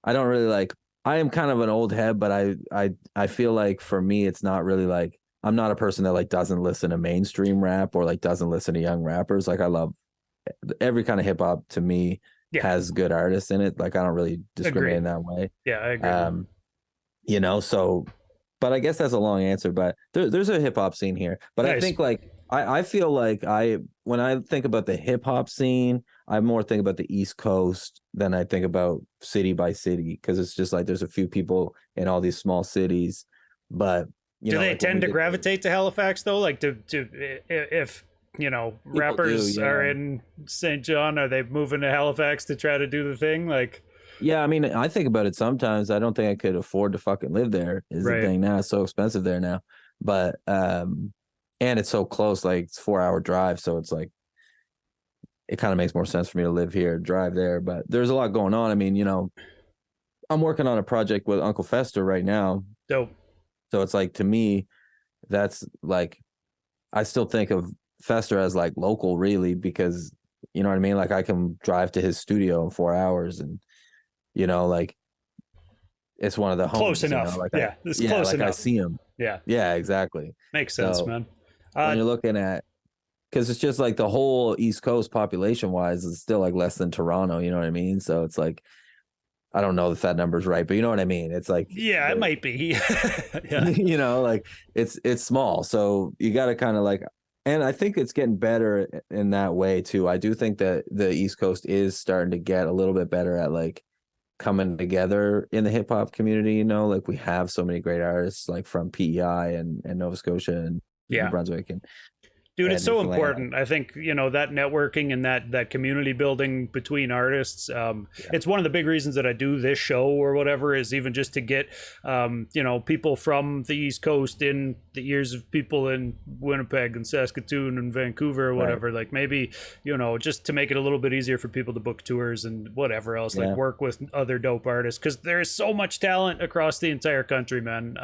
I don't really like, I am kind of an old head, but I feel like for me it's not really like, I'm not a person that like doesn't listen to mainstream rap or like doesn't listen to young rappers. Like I love every kind of hip hop. To me, Yeah. has good artists in it. Like I don't really discriminate in that way. Yeah, I agree. You know, so, but I guess that's a long answer, but there's a hip hop scene here. But I Nice. think like I feel like when I think about the hip hop scene, I more think about the East Coast than I think about city by city, because it's just like there's a few people in all these small cities, but you do know, they like when tend we to did gravitate to Halifax though? Like if you know rappers do, are yeah. in St. John, are they moving to Halifax to try to do the thing? Like, Yeah, I mean, I think about it sometimes. I don't think I could afford to fucking live there, is the Right. thing now. It's so expensive there now. But and it's so close, like it's 4 hour drive. So it's like it kind of makes more sense for me to live here, drive there. But there's a lot going on. I mean, you know, I'm working on a project with Uncle Fester right now. dope. So it's like, to me, that's like, I still think of Fester as like local, really, because you know what I mean? Like I can drive to his studio in 4 hours, and you know, like it's one of the Close homies, you know, enough. like Yeah, it's yeah, close like I enough. see him. Yeah, Yeah, exactly. makes sense, So man. when Uh, you're looking at, because it's just like the whole East Coast population wise is still like less than Toronto, you know what I mean? So it's like, I don't know if that number's right, but you know what I mean? It's like yeah, it the, might be. Yeah, you know, like it's small. So you got to kind of like, and I think it's getting better in that way too. I do think that the East Coast is starting to get a little bit better at like coming together in the hip hop community, you know, like we have so many great artists like from PEI and Nova Scotia and New yeah. Brunswick Dude, it's and so Newfoundland. important. I think, that networking and that community building between artists. Yeah. It's one of the big reasons that I do this show or whatever, is even just to get people from the East Coast in the ears of people in Winnipeg and Saskatoon and Vancouver or Right. whatever. Like maybe, just to make it a little bit easier for people to book tours and whatever else, like Yeah. work with other dope artists, because there is so much talent across the entire country, man,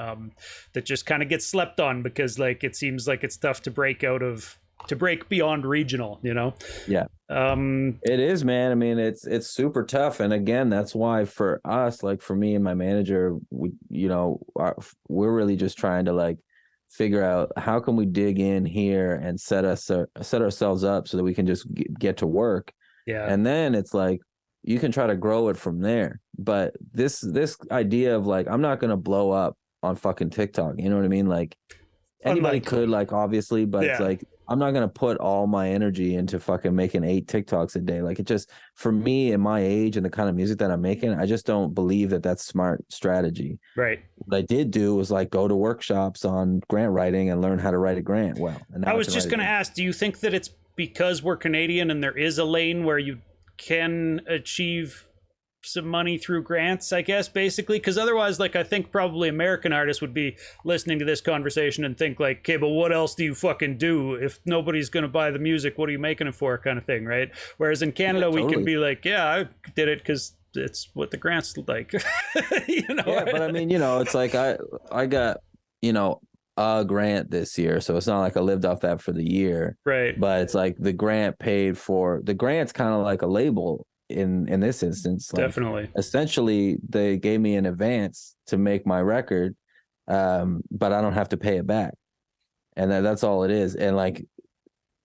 that just kind of gets slept on because like it seems like it's tough to break beyond regional, Yeah. um It is, man. I mean, it's super tough, and again, that's why for us, like for me and my manager, we, we're really just trying to like figure out how can we dig in here and set ourselves up so that we can just get to work, yeah, and then it's like you can try to grow it from there. But this idea of like I'm not gonna blow up on fucking TikTok, you know what I mean? Like anybody unlikely. could, like obviously, but it's Yeah, like I'm not gonna put all my energy into fucking making 8 TikToks a day. Like it just for me and my age and the kind of music that I'm making, I just don't believe that that's smart strategy. right. What I did do was like go to workshops on grant writing and learn how to write a grant well, and I now I was can write just it. going to ask, do you think that it's because we're Canadian and there is a lane where you can achieve some money through grants, I guess, basically? Because otherwise, like, I think probably American artists would be listening to this conversation and think like, okay, but what else do you fucking do? If nobody's going to buy the music, what are you making it for, kind of thing, right? Whereas in Yeah, Canada, we can totally. be like, yeah, I did it because it's what the grants like. Yeah, but I mean, it's like I got, you know, a grant this year, so it's not like I lived off that for the year, Right, but it's like the grant paid for the grant's kind of like a label in this instance. Like definitely. essentially they gave me an advance to make my record, but I don't have to pay it back. And that's all it is. And like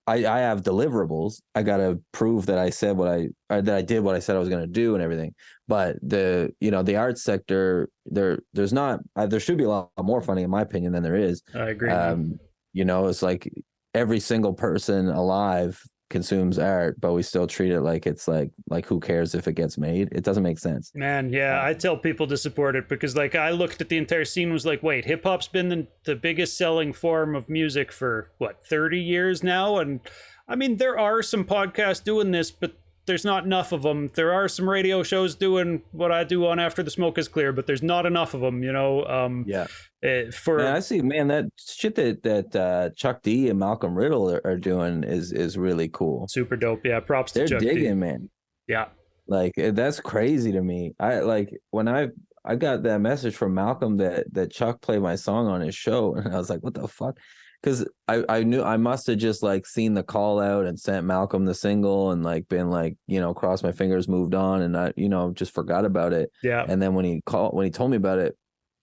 I have deliverables. I gotta prove that I said that I did what I said I was gonna do and everything. But the arts sector, there's not there should be a lot more funding in my opinion than there is. I agree, man. Um, it's like every single person alive consumes art, but we still treat it like it's like who cares if it gets made? It doesn't make sense. Man, yeah, I tell people to support it because, like, I looked at the entire scene, was like, wait, hip hop's been the biggest selling form of music for what, 30 years now? And I mean, there are some podcasts doing this, but there's not enough of them. There are some radio shows doing what I do on After the Smoke is Clear, but there's not enough of them, Yeah. Man, for I see, man, that shit that Chuck D and Malcolm Riddle are doing is really cool. super dope. Yeah, props to They're Chuck D. digging, man. Yeah, Like that's crazy to me. I like when I got that message from Malcolm that Chuck played my song on his show, and I was like, what the fuck? Because I knew I must have just like seen the call out and sent Malcolm the single and like been like, crossed my fingers, moved on, and I just forgot about it. yeah. And then when he told me about it,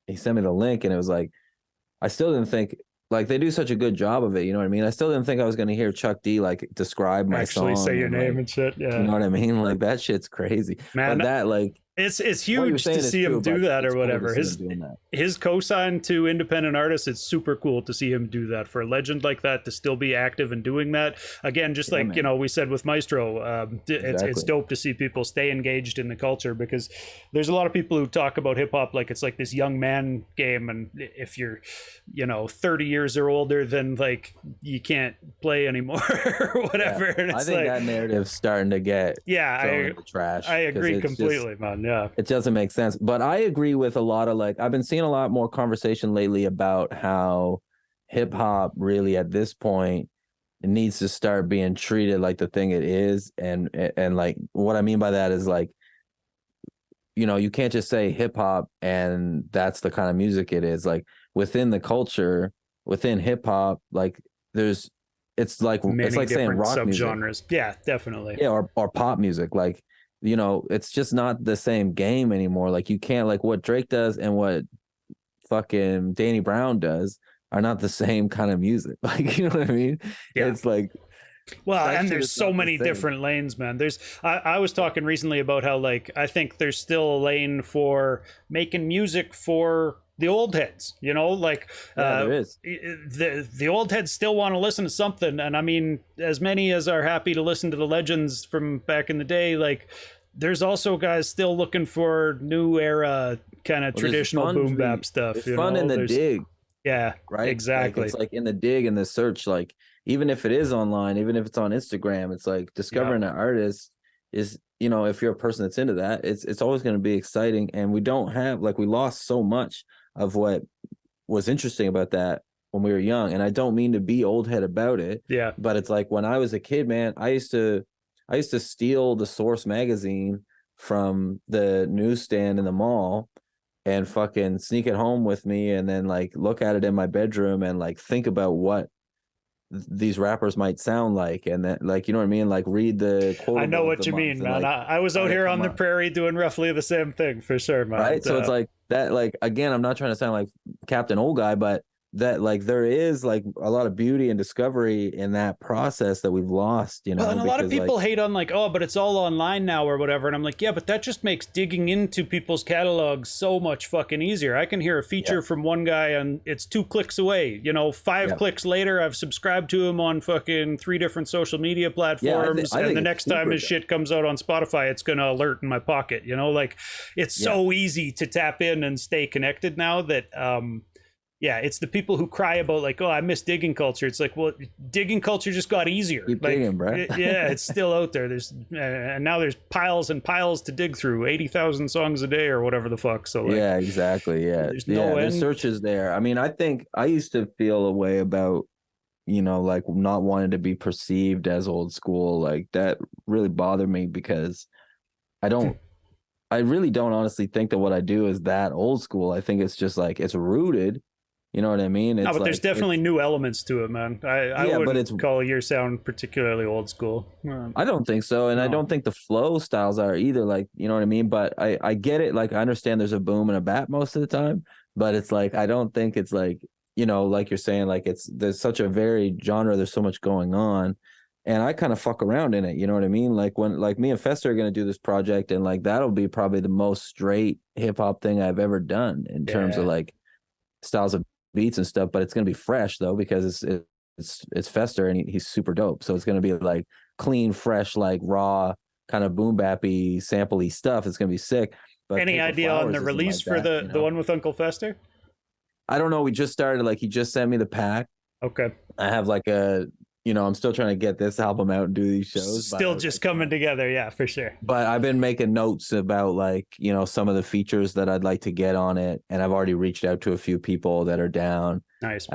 he sent me the link, and it was like I still didn't think, like they do such a good job of it, you know what I mean? I still didn't think I was going to hear Chuck D like describe my Actually say song your and name like, and shit. you Yeah, know what I mean? Like that shit's crazy. man. But that like It's what you're huge to saying is see him true, do but that or it's cool to whatever. see him doing that. His cosign to independent artists, it's super cool to see him do that. For a legend like that to still be active and doing that again, just Yeah, like man. we said with Maestro, it's Exactly. dope to see people stay engaged in the culture, because there's a lot of people who talk about hip hop like it's like this young man game, and if you're 30 years or older, then like you can't play anymore or whatever. Yeah. And I it's think like, that narrative's starting to get yeah, thrown in the trash I because agree it's just completely, man. Yeah, it doesn't make sense. But I agree with a lot of like I've been seeing a lot more conversation lately about how hip hop really at this point it needs to start being treated like the thing it is. And like what I mean by that is like, you can't just say hip hop and that's the kind of music it is. Like within the culture, within hip hop, like there's it's many like saying different rock music. subgenres. Yeah, definitely. Yeah, or pop music. Like it's just not the same game anymore. Like you can't like what Drake does and what fucking Danny Brown does are not the same kind of music. Like, you know what I mean? Yeah. It's like Well, that and shit there's is so not the many same. different lanes, man. I was talking recently about how like I think there's still a lane for making music for the old heads, like Yeah, there is. the old heads still want to listen to something, and I mean, as many as are happy to listen to the legends from back in the day, like there's also guys still looking for new era kind of Well, there's traditional fun to boom be bap stuff, there's fun in the there's dig, yeah, right? Like exactly. it's like in the dig and the search, like even if it is online, even if it's on Instagram, it's like Yeah. discovering an artist is, if you're a person that's into that, it's always going to be exciting. And we don't have like we lost so much of what was interesting about that when we were young. And I don't mean to be old head about it, Yeah. but it's like when I was a kid, man, I used to steal the Source magazine from the newsstand in the mall and fucking sneak it home with me and then like look at it in my bedroom and like think about what these rappers might sound like and then like, you know what I mean, like read the I know quotable of what the you month mean, and man. like I was try out to here come on the up. prairie doing roughly the same thing for sure, man. Right, so it's like that, like again, I'm not trying to sound like Captain Old Guy, but that like there is like a lot of beauty and discovery in that process that we've lost, Well, and a lot of because like people hate on like, oh, but it's all online now or whatever. And I'm like, yeah, but that just makes digging into people's catalogs so much fucking easier. I can hear a yeah, feature from one guy and it's 2 clicks away. 5 clicks later, I've subscribed to him on fucking 3 different social media yeah, I think platforms. I And think the it's next time super his dope. shit comes out on Spotify, it's going to alert in my pocket. Like it's Yeah, so easy to tap in and stay connected now that, yeah, it's the people who cry about like, oh, I miss digging culture. It's like, well, digging culture just got easier. keep Like, digging, bro. yeah, it's still out there. There's and now there's piles and piles to dig through, 80,000 songs a day or whatever the fuck. So like, Yeah, exactly. Yeah. there's Yeah. no There's end. searches there. I mean, I think I used to feel a way about, like not wanting to be perceived as old school. Like that really bothered me because I don't, I really don't honestly think that what I do is that old school. I think it's just like it's rooted. You know what I mean? No, It's but there's like, definitely new elements to it, man. I yeah, but wouldn't it's, call your sound particularly old school. I don't think so. And I No. don't think the flow styles are either. Like, you know what I mean? But I get it. Like, I understand there's a boom and a bap most of the time, but it's like, I don't think it's like, like you're saying, like there's such a varied genre. There's so much going on. And I kind of fuck around in it. You know what I mean? Like when, like me and Fester are going to do this project and like, that'll be probably the most straight hip hop thing I've ever done in terms of Yeah. like styles of beats and stuff, but it's going to be fresh though, because it's Fester and he's super dope. So it's going to be like clean, fresh, like raw kind of boom bappy, sampley stuff. It's going to be sick. But Any Paper idea on the Flowers isn't release like for that, the one with Uncle Fester? I don't know. We just started, like, he just sent me the pack. Okay. I have like I'm still trying to get this album out and do these shows, but I Still was just like, coming together, yeah, for sure. but I've been making notes about like, some of the features that I'd like to get on it. And I've already reached out to a few people that are down. Nice.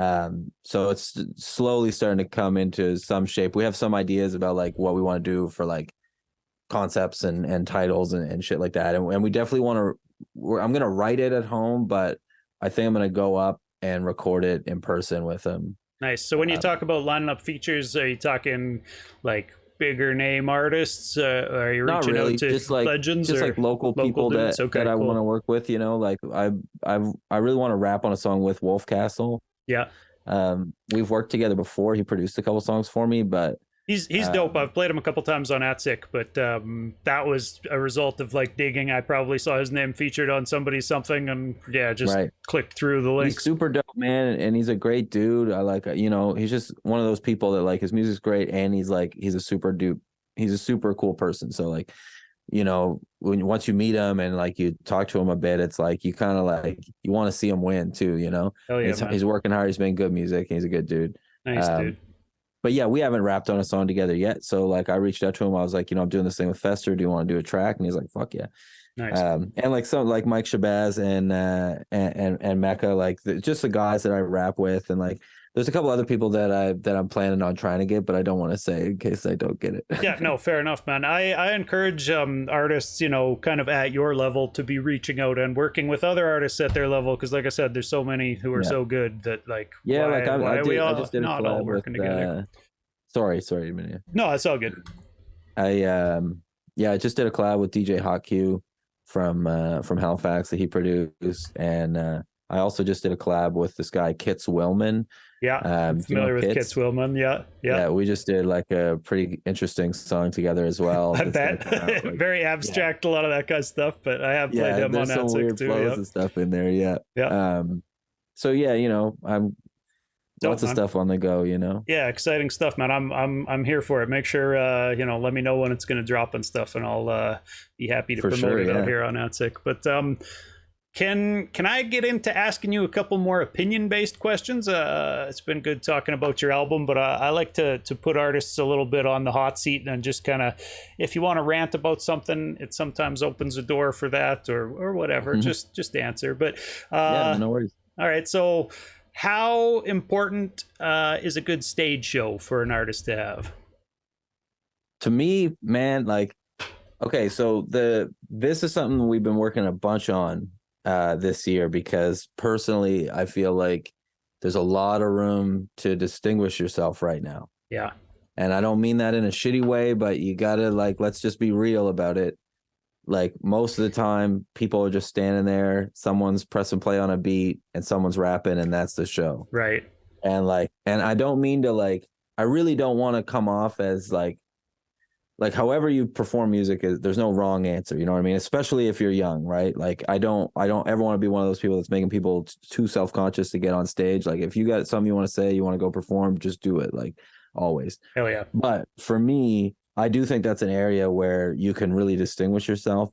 So it's slowly starting to come into some shape. We have some ideas about like what we want to do for like concepts and titles and shit like that. And we definitely want to, I'm going to write it at home, but I think I'm going to go up and record it in person with them. Nice. So when you talk about lining up features, are you talking like bigger name artists? Are you Not reaching out really, to legends just or like local local people dudes? that Okay, I want cool. to work with, like I really want to rap on a song with Wolf Castle. Yeah. We've worked together before. He produced a couple songs for me, but He's dope. um I've played him a couple times on Atzik, but that was a result of like digging. I probably saw his name featured on somebody's something, and yeah, just right. clicked through the He's links. super dope, man, and he's a great dude. I like, he's just one of those people that like his music's great, and he's a super dupe. He's a super cool person. So like, once you meet him and like you talk to him a bit, it's like you kind of like you want to see him win too, Hell And yeah, man. he's working hard. He's making good music. And he's a good dude. Nice, Um, dude. but yeah, we haven't rapped on a song together yet. So like, I reached out to him. I was like, I'm doing this thing with Fester. Do you want to do a track? And he's like, fuck yeah. Nice. And like some like Mike Shabazz and Mecca, like just the guys that I rap with, and like there's a couple other people that I'm planning on trying to get, but I don't want to say in case I don't get it. Yeah, no, fair enough, man. I encourage artists, kind of at your level to be reaching out and working with other artists at their level, because like I said, there's so many who are Yeah, so good that like yeah. Like why are we I all just did a not all collab with. working together? Sorry, Amelia. No, it's all good. I Yeah, I just did a collab with DJ Hot Q from Halifax that he produced, and I also just did a collab with this guy Kits Willman. Yeah, I'm Do you know familiar with Kit Kits? Swillman. Yeah, yeah. Yeah, we just did like a pretty interesting song together as well. I That's like bet. about like Very yeah, abstract, a lot of that kind of stuff, but I have played yeah. him on There's some Atzik weird too. flows Yep. and stuff in there. Yeah. Yeah. So yeah, I'm Dope, lots of man. stuff on the go. Yeah, exciting stuff, man. I'm here for it. Make sure let me know when it's gonna drop and stuff, and I'll be happy to For promote sure. it out Yeah. here on Atzik. But can I get into asking you a couple more opinion based questions? It's been good talking about your album, but I like to put artists a little bit on the hot seat and just kind of, if you want to rant about something, it sometimes opens a door for that or whatever. Just answer. But Yeah. No worries. all right, so how important is a good stage show for an artist to have? To me, man, like, okay, so this is something we've been working a bunch on this year, because personally I feel like there's a lot of room to distinguish yourself right now. Yeah. And I don't mean that in a shitty way, but you gotta, like, let's just be real about it. Like, most of the time people are just standing there, someone's pressing play on a beat and someone's rapping, and that's the show. Right. And I don't mean to, like, I really don't want to come off as like however you perform music is, there's no wrong answer, you know what I mean, especially if you're young, right? Like, I don't ever want to be one of those people that's making people too self-conscious to get on stage. Like, if you got something you want to say, you want to go perform, just do it, like, always. Hell yeah. But for me, I do think that's an area where you can really distinguish yourself,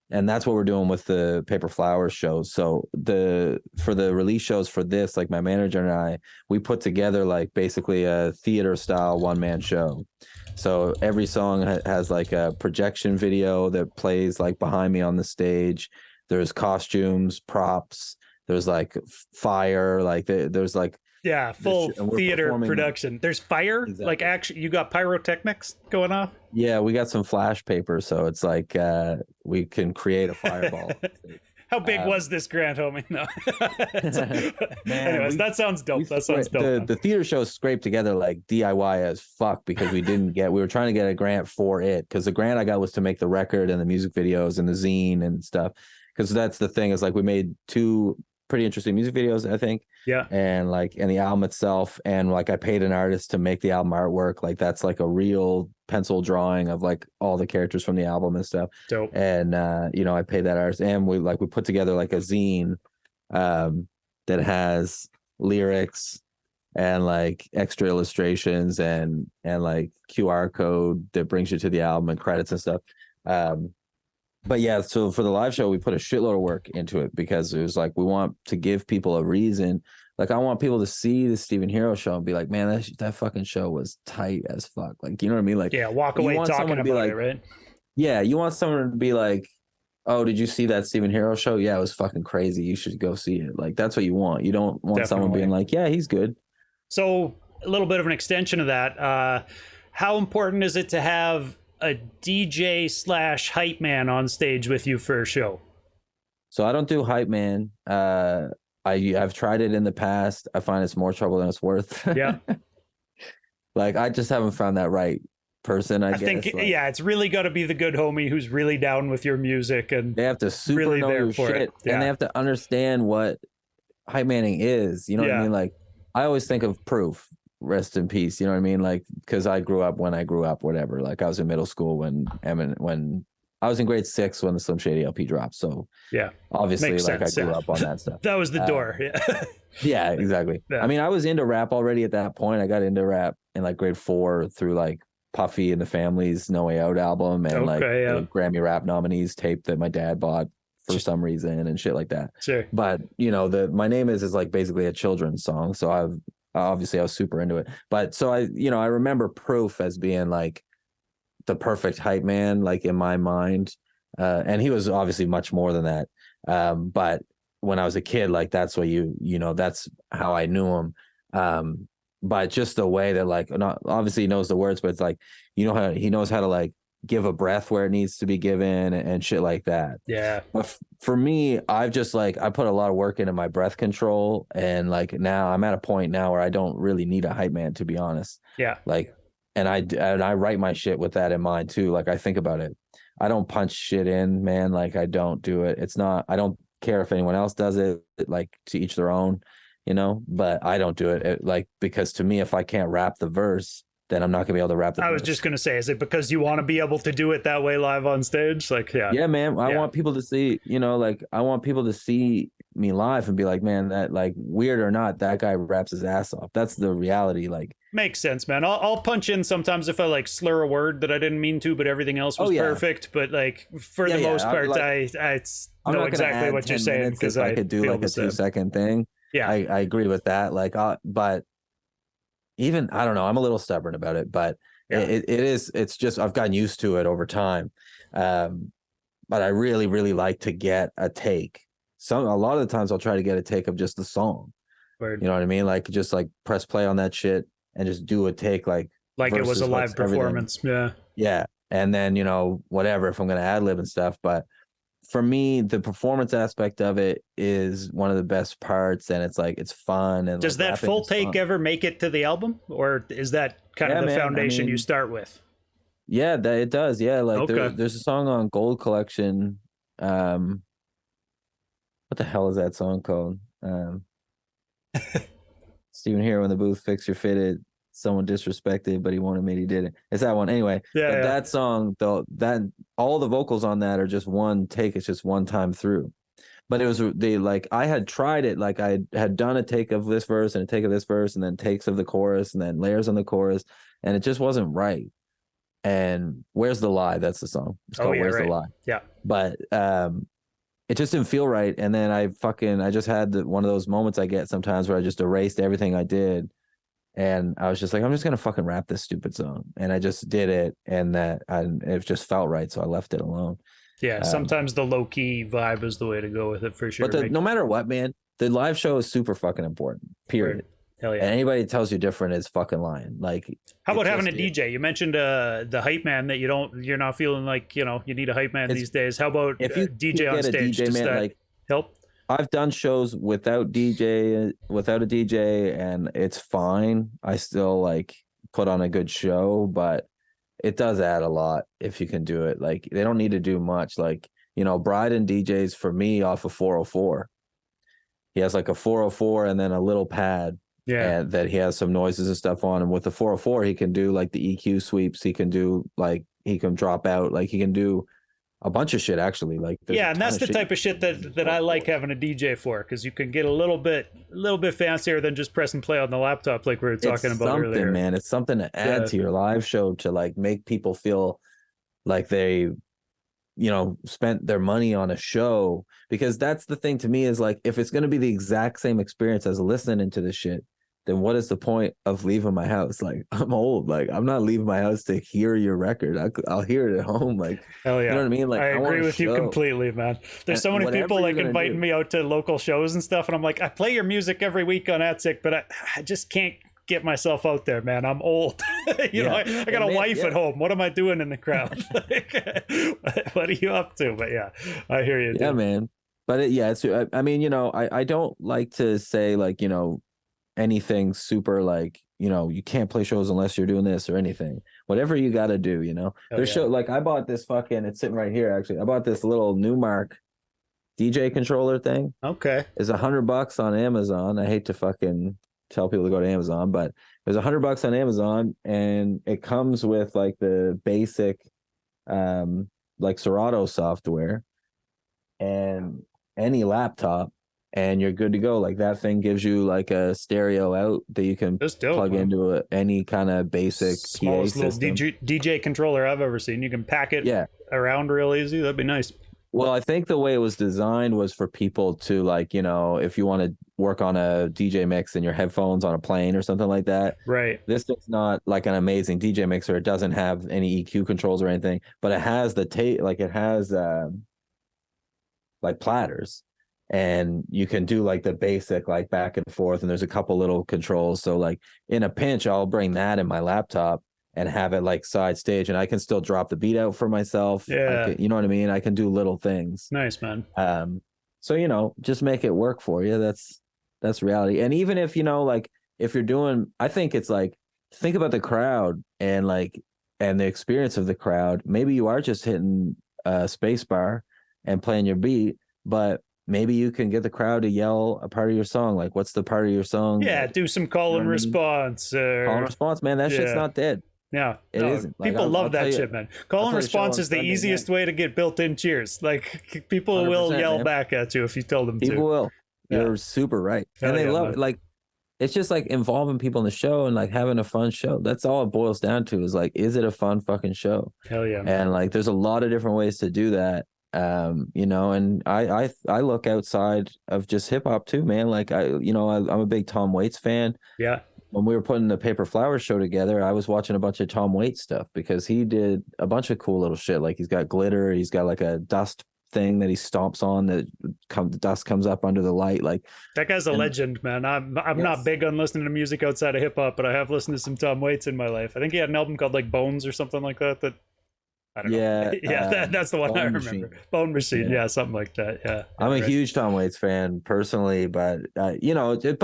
and that's what we're doing with the Paper Flowers shows. So for the release shows for this, like, my manager and I, we put together like basically a theater style one-man show. So every song has like a projection video that plays like behind me on the stage. There's costumes, props. There's like fire. Like there's like Yeah, full theater production. There's fire, exactly. Like, actually, you got pyrotechnics going off. Yeah, we got some flash paper, so it's like we can create a fireball. How big was this grant, homie? No. Anyways, that sounds dope. That sounds dope. The theater show scraped together like DIY as fuck, because we were trying to get a grant for it, because the grant I got was to make the record and the music videos and the zine and stuff. Because that's the thing, is like, we made 2 pretty interesting music videos, I think. Yeah. And the album itself, and like I paid an artist to make the album artwork. Like, that's like a real pencil drawing of like all the characters from the album and stuff. Dope. And I paid that artist, and we put together like a zine that has lyrics and like extra illustrations and like QR code that brings you to the album and credits and stuff. But yeah, so for the live show, we put a shitload of work into it, because it was like, we want to give people a reason. Like, I want people to see the Steven Hero show and be like, man, that fucking show was tight as fuck. Like, you know what I mean? Like, yeah, walk away talking about like, it, right? Yeah, you want someone to be like, oh, did you see that Steven Hero show? Yeah, it was fucking crazy. You should go see it. Like, that's what you want. You don't want someone being like, yeah, he's good. So a little bit of an extension of that. How important is it to have a DJ / hype man on stage with you for a show? So I don't do hype man. I've tried it in the past. I find it's more trouble than it's worth. Yeah. Like, I just haven't found that right person, I guess. think, like, yeah, it's really got to be the good homie who's really down with your music, and they have to super really know your shit, Yeah. and they have to understand what hype manning is. You know what I mean? Like, I always think of Proof, rest in peace. You know what I mean? Like, because I grew up when I grew up, whatever. Like, I was in middle school when I was in grade 6 when the Slim Shady LP dropped. So yeah, obviously, makes like, sense, I grew up on that stuff. That was the door. Yeah. Yeah, exactly. Yeah. I mean, I was into rap already at that point. I got into rap in like grade 4 through like Puffy and the Family's No Way Out album, and the Grammy rap nominees tape that my dad bought for some reason and shit like that. Sure. But My Name is like basically a children's song, so I was super into it. But so I remember Proof as being like the perfect hype man, like, in my mind, and he was obviously much more than that. But when I was a kid, like, that's what that's how I knew him. But just the way that, like, not obviously he knows the words, but it's like, how he knows how to like give a breath where it needs to be given and shit like that. Yeah. But for me, I've just like, I put a lot of work into my breath control, and like, now I'm at a point now where I don't really need a hype man, to be honest. Yeah. Like, and I write my shit with that in mind too. Like, I think about it. I don't punch shit in, man. Like I don't do it. It's not. I don't care if anyone else does it. Like to each their own, But I don't do it. Like because to me, if I can't rap the verse, then I'm not gonna be able to rap the I verse. was just gonna say, is it because you want to be able to do it that way live on stage? Like, yeah, Yeah, man. I want people to see, like I want people to see me live and be like, man, that like weird or not, that guy raps his ass off. That's the reality. Like, makes sense, man. I'll punch in sometimes if I like slur a word that I didn't mean to, but everything else was perfect. But like for the most part, I I'm know not gonna exactly add what you're 10 saying minutes because if I I could do feel like the a same. 2-second thing. Yeah, I agree with that. Like, but even I don't know, I'm a little stubborn about it, but it's just I've gotten used to it over time. But I really, really like to get a take. A lot of the times I'll try to get a take of just the song. word. You know what I mean? Like just like press play on that shit and just do a take like It was a verses, live hooks, everything. performance. Yeah. Yeah. And then, whatever, if I'm gonna ad lib and stuff. But for me, the performance aspect of it is one of the best parts, and it's like it's fun and Does like that rapping full is take fun. ever make it to the album, or is that kind of Yeah, the man. I foundation you mean, start with? yeah, it does. Yeah, like Okay. there's a song on Gold Collection. What the hell is that song called? Steven Hero in the booth, fix your fitted. Someone disrespected, but he wanted me, he didn't. It's that one anyway. Yeah, But yeah. that song, though, that all the vocals on that are just one take. It's just one time through. But it was like I had tried it, like I had done a take of this verse and a take of this verse, and then takes of the chorus, and then layers on the chorus, and it just wasn't right. And Where's the Lie? That's the song. It's Oh called yeah, Where's the right. Lie. Yeah. But it just didn't feel right. And then I just had one of those moments I get sometimes where I just erased everything I did. And I was just like, I'm just gonna fucking rap this stupid song. And I just did it, and it just felt right, so I left it alone. Yeah, Um, sometimes the low key vibe is the way to go with it for but sure. no matter what, man, the live show is super fucking important. Word. Period. Hell And yeah. anybody that tells you different is fucking lying. Like How it about having just a DJ? You mentioned the hype man that you're not feeling like you need a hype man it's these days. How about if you DJ can on get a stage? DJ, Does man, that like help? I've done shows without a DJ, and it's fine. I still like put on a good show, but it does add a lot if you can do it. Like they don't need to do much. Like, Bryden DJs for me off of 404. He has like a 404 and then a little pad Yeah. and that he has some noises and stuff on. And with the 404, he can do like the EQ sweeps. He can do like he can drop out. Like he can do a bunch of shit actually. Like there's a Yeah, and ton that's of the shit you type of can shit do with that I like 404s. having a DJ for, because you can get a little bit fancier than just press and play on the laptop like we were It's talking about something, earlier. man. It's something to add Yeah. to your live show to like make people feel like they spent their money on a show, because that's the thing to me is like if it's going to be the exact same experience as listening to the shit, then what is the point of leaving my house? Like I'm old, like I'm not leaving my house to hear your record. I'll hear it at home. Like Hell you know yeah. what I mean? I Like I want agree a with you show. completely, man. There's And so many whatever people you're like gonna inviting do, me out to local shows and stuff, and I'm like, I play your music every week on Attic, but I just can't get myself out there, man. I'm old. I got a wife at home. What am I doing in the crowd? What are you up to? But yeah, I hear you, yeah, dude. man. But it's I mean, I don't like to say like, anything super like, you can't play shows unless you're doing this or anything. Whatever you got to do, Oh There's yeah. like I bought this fucking, it's sitting right here actually. I bought this little Newmark DJ controller thing. Okay. It's $100 on Amazon. I hate to fucking tell people to go to Amazon, but there's $100 on Amazon, and it comes with like the basic like Serato software and any laptop, and you're good to go. Like that thing gives you like a stereo out that you can That's dope, plug man. into any kind of basic PA Smallest little system. DJ controller I've ever seen. You can pack it Yeah. around real easy. That'd be nice. Well, I think the way it was designed was for people to like, if you want to work on a DJ mix in your headphones on a plane or something like that. Right. This is not like an amazing DJ mixer. It doesn't have any EQ controls or anything, but it has like it has like platters, and you can do like the basic like back and forth, and there's a couple little controls. So like in a pinch, I'll bring that in my laptop and have it like side stage, and I can still drop the beat out for myself. Yeah. You know what I mean? I can do little things. Nice, man. So just make it work for you. That's reality. And even if like if you're doing, I think it's like think about the crowd and like and the experience of the crowd. Maybe you are just hitting space bar and playing your beat, but maybe you can get the crowd to yell a part of your song. Like, what's the part of your song Yeah, that, do some you call know and what I mean? response Call and or response, man. That shit's yeah. not dead. Yeah, It no, isn't. Like people I'll love tell that you, shit, man. Call I'll and tell you a show response on is the Sunday night. easiest way to get built-in cheers. Like people will 100%, yell man. back at you if you tell them to. People will. Yeah, You're super right. And hell they yeah, love man. it. Like it's just like involving people in the show and like having a fun show. That's all it boils down to is like, is it a fun fucking show? Hell yeah. And like there's a lot of different ways to do that. You know, and I look outside of just hip hop too, man. Like I'm a big Tom Waits fan. Yeah, When we were putting the Paper Flowers show together, I was watching a bunch of Tom Waits stuff because he did a bunch of cool little shit. Like he's got glitter, he's got like a dust thing that he stomps on that the dust comes up under the light. Like, that guy's a and legend, man. I'm not yes, big on listening to music outside of hip hop, but I have listened to some Tom Waits in my life. I think he had an album called like Bones or something like that. That I don't know. yeah, Yeah, that's the one I Bone remember. Machine. Bone Machine. Yeah. Yeah, something like that. Yeah, I'm yeah, a right. huge Tom Waits fan personally, but but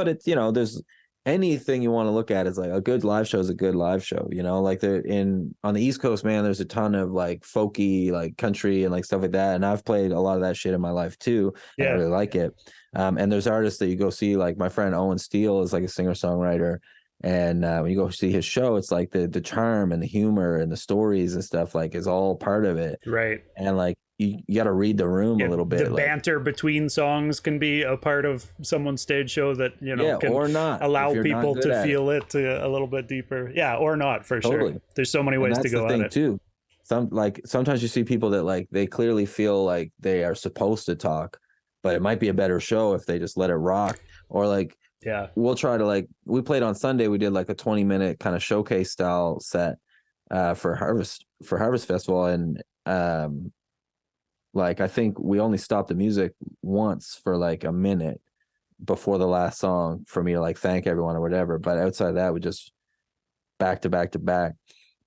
it's there's anything you want to look at is like a good live show is a good live show. Like on the East Coast, man, there's a ton of like folky, like country and like stuff like that, and I've played a lot of that shit in my life too, and I Yeah, really like it. And there's artists that you go see, like my friend Owen Steele is like a singer songwriter, and when you go see his show, it's like the charm and the humor and the stories and stuff like is all part of it, right. and like you got to read the room a Yeah, little the bit, like. banter between songs can be a part of someone's stage show that Yeah, can or not if allow you're not people good to at it. feel it a little bit deeper. Yeah, or not for sure. Totally. There's so many And ways to that's the go at thing it. too. Sometimes you see people that like they clearly feel like they are supposed to talk, but it might be a better show if they just let it rock. Or like Yeah, we'll try to like we played on Sunday, we did like a 20-minute kind of showcase style set for Harvest Festival. And like I think we only stopped the music once for like a minute before the last song for me to like thank everyone or whatever. But outside of that, we just back to back to back.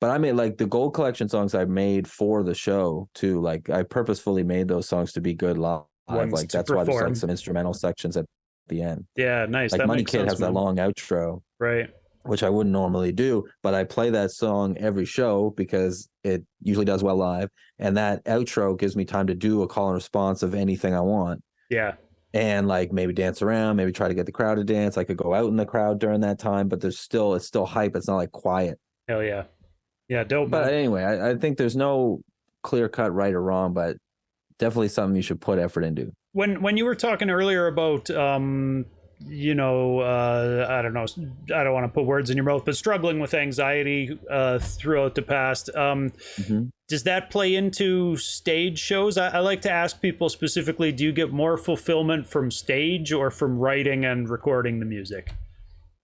But I made like the Gold Collection songs I made for the show too. Like I purposefully made those songs to be good live. ones Like to that's why there's like perform. some instrumental sections at the end. Yeah, nice. Like That Money makes Kid sense, has that man. long outro, Right. which I wouldn't normally do, but I play that song every show because it usually does well live. And that outro gives me time to do a call and response of anything I want. Yeah. And like maybe dance around, maybe try to get the crowd to dance. I could go out in the crowd during that time, but it's still hype. It's not like quiet. Hell yeah. Yeah, dope, But man. anyway, I think there's no clear cut right or wrong, but definitely something you should put effort into. When you were talking earlier about I don't know, I don't want to put words in your mouth, but struggling with anxiety throughout the past, Mm-hmm. does that play into stage shows? I like to ask people specifically, do you get more fulfillment from stage or from writing and recording the music?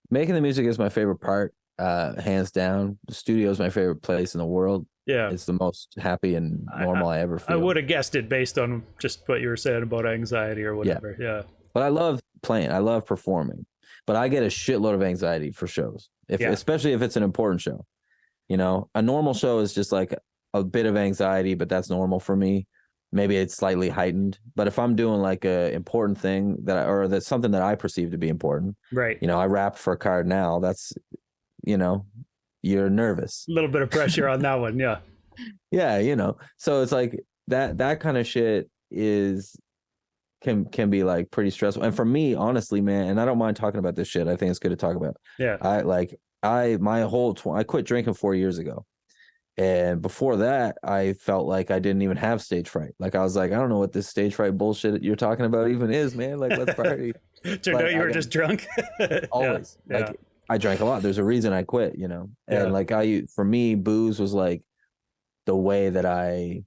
Making the music is my favorite part, hands down. The studio is my favorite place in the world. Yeah, It's the most happy and normal I ever I feel. would have guessed it based on just what you were saying about anxiety or Yeah. whatever. Yeah. But I love playing. I love performing. But I get a shitload of anxiety for shows, Yeah. especially if it's an important show. A normal show is just like a bit of anxiety, but that's normal for me. Maybe it's slightly heightened. But if I'm doing like a important thing or that's something that I perceive to be important, Right. I rapped for Cardinal. That's, you're nervous. A little bit of pressure on that one. Yeah. Yeah. So it's like that kind of shit can be like pretty stressful. And for me, honestly, man, and I don't mind talking about this shit. I think it's good to talk about. Yeah. I quit drinking 4 years ago. And before that, I felt like I didn't even have stage fright. Like I was like, I don't know what this stage fright bullshit you're talking about even is, man. Like let's party. Turned out you were just drunk. Always. Yeah. Like I drank a lot. There's a reason I quit, And Yeah. like for me, booze was like the way that I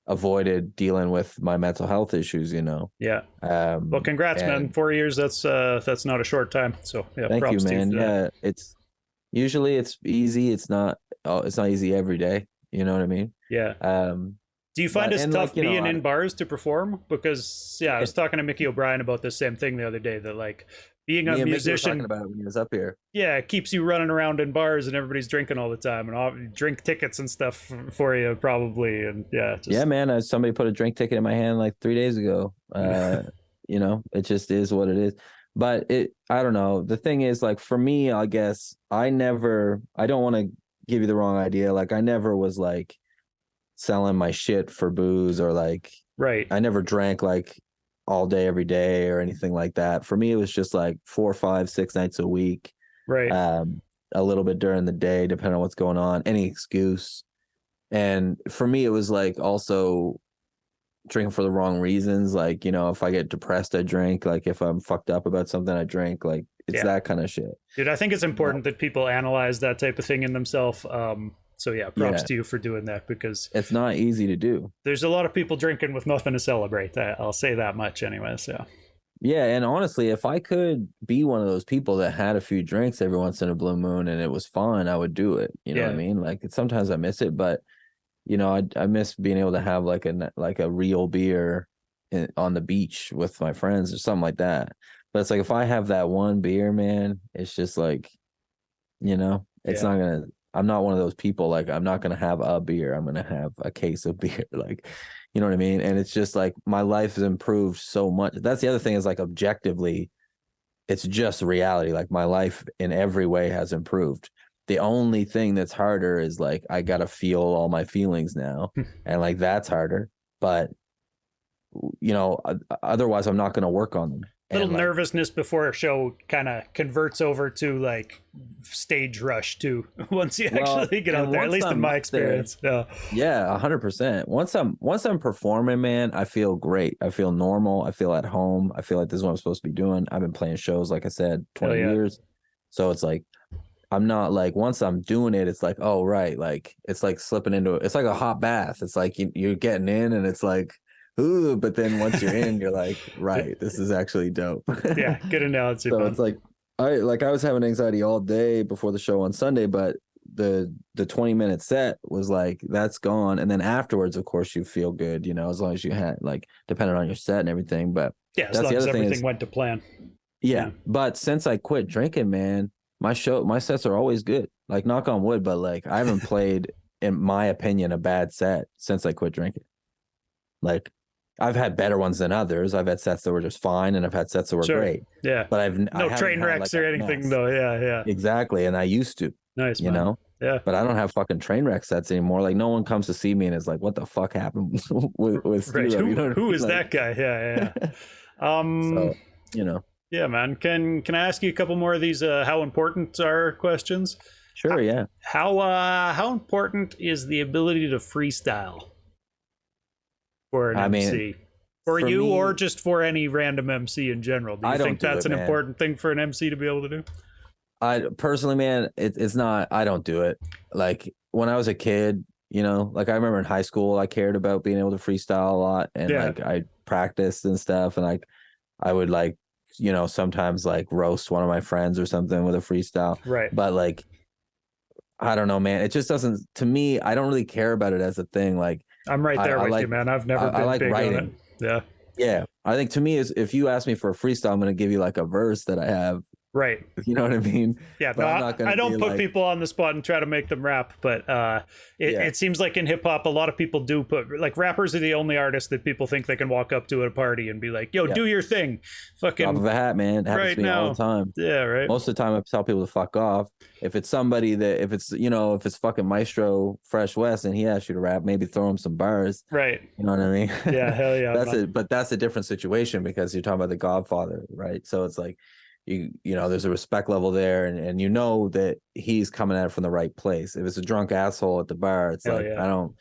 avoided dealing with my mental health issues, Yeah. Well, congrats, man. 4 years. That's not a short time. So yeah, thank you, props to you man. for that. Yeah, it's easy. It's not easy every day. You know what I mean? Yeah. Um, Do you find but it and tough like being in bars to perform? Because I yeah, was talking to Mickey O'Brien about the same thing the other day. That like being a me and Mickey were talking musician, about it when he was up here. yeah, it keeps you running around in bars and everybody's drinking all the time and drink tickets and stuff for you probably. And yeah, Yeah, man. Somebody put a drink ticket in my hand like 3 days ago. It just is what it is. But I don't know. The thing is, like, for me, I guess I don't want to give you the wrong idea. Like, I never was like selling my shit for booze, or like Right. I never drank like all day every day or anything like that. For me, it was just like 4, 5, 6 nights a week, Right. a little bit during the day, depending on what's going on, any excuse. And for me, it was like also drinking for the wrong reasons. Like, you know, if I get depressed, I drink. Like, if I'm fucked up about something, I drink. Like, it's Yeah. that kind of shit. Dude, I think it's No. important that people analyze that type of thing in themselves. So yeah, props Yeah, to you for doing that, because it's not easy to do. there's a lot of people drinking with nothing to celebrate. I'll say that much anyway. So Yeah, and honestly, if I could be one of those people that had a few drinks every once in a blue moon and it was fun, I would do it. You know what I yeah, mean? Like, sometimes I miss it, but you know, I miss being able to have like a real beer on the beach with my friends or something like that. But it's like if I have that one beer, man, it's just like, you know, it's yeah, not gonna. I'm not one of those people. Like, I'm not gonna have a beer. I'm gonna have a case of beer. Like, you know what I mean? And it's just like my life has improved so much. That's the other thing, is like objectively, it's just reality. Like, my life in every way has improved. The only thing that's harder is like I gotta feel all my feelings now, and like that's harder. But you know, otherwise, I'm not gonna work on them. little And like, nervousness before a show kind of converts over to like stage rush too once you well, actually get and out there. At once least in I'm my up there, experience. Yeah. yeah, 100%. Once I'm performing, man, I feel great. I feel normal. I feel at home. I feel like this is what I'm supposed to be doing. I've been playing shows, like I said, Hell 20 yeah. years. So it's like I'm not like, once I'm doing it, it's like, oh right, like it's like slipping into it. It's like a hot bath. It's like you're getting in, and it's like, ooh, but then once you're in, you're like, right, this is actually dope. Yeah. Good analogy, So man. it's like I was having anxiety all day before the show on Sunday, but the 20-minute set was like, that's gone. And then afterwards, of course, you feel good, you know, as long as you had, like, depending on your set and everything. But Yeah, as that's long the as other thing everything is, went to plan. yeah. Yeah. But since I quit drinking, man, my sets are always good. Like, knock on wood, but like I haven't played, in my opinion, a bad set since I quit drinking. Like, I've had better ones than others. I've had sets that were just fine, and I've had sets that were Sure. great. Yeah. But I No haven't train had wrecks like or a anything mess. though. Yeah. Yeah. Exactly, and I used to, Nice, you man. know, Yeah. but I don't have fucking train wreck sets anymore. Like, no one comes to see me and is like, "What the fuck happened with Right. Stilo?" You know what I Who mean? is that guy? Yeah. Like, Yeah. so, you know, Yeah, man. Can I ask you a couple more of these how important are questions? sure, yeah. How important is the ability to freestyle for an I mean, MC? For for you, or me, just for any random MC in general? Do you I think don't do that's it, an man. important thing for an MC to be able to do? I personally, man, it's not. I don't do it. Like, when I was a kid, you know, like I remember in high school, I cared about being able to freestyle a lot, and Yeah. like I practiced and stuff, and like I would, like, you know, sometimes like roast one of my friends or something with a freestyle. Right. But like, I don't know, man. It just doesn't, to me, I don't really care about it as a thing. Like, I'm right there I with you, like man. I've never I been like big on it. writing. Yeah. Yeah. I think to me is, if you ask me for a freestyle, I'm gonna give you like a verse that I have. Right. You know what I mean? Yeah, But no, I'm not I gonna be don't put like, people on the spot and try to make them rap, but yeah, it seems like in hip hop, a lot of people do put, like, rappers are the only artists that people think they can walk up to at a party and be like, "Yo, yeah. do your thing, Drop fucking of a hat, man. It happens right to me all the now." time. Yeah, right, Most of the time, I tell people to fuck off. If it's somebody that, if it's, you know, if it's fucking Maestro Fresh West and he asks you to rap, maybe throw him some bars. right. You know what I mean? Yeah, hell yeah, That's man. it. But that's a different situation, because you're talking about the Godfather, right? So it's like, you know, there's a respect level there, and you know that he's coming at it from the right place. If it's a drunk asshole at the bar, it's Hell like, yeah, I don't.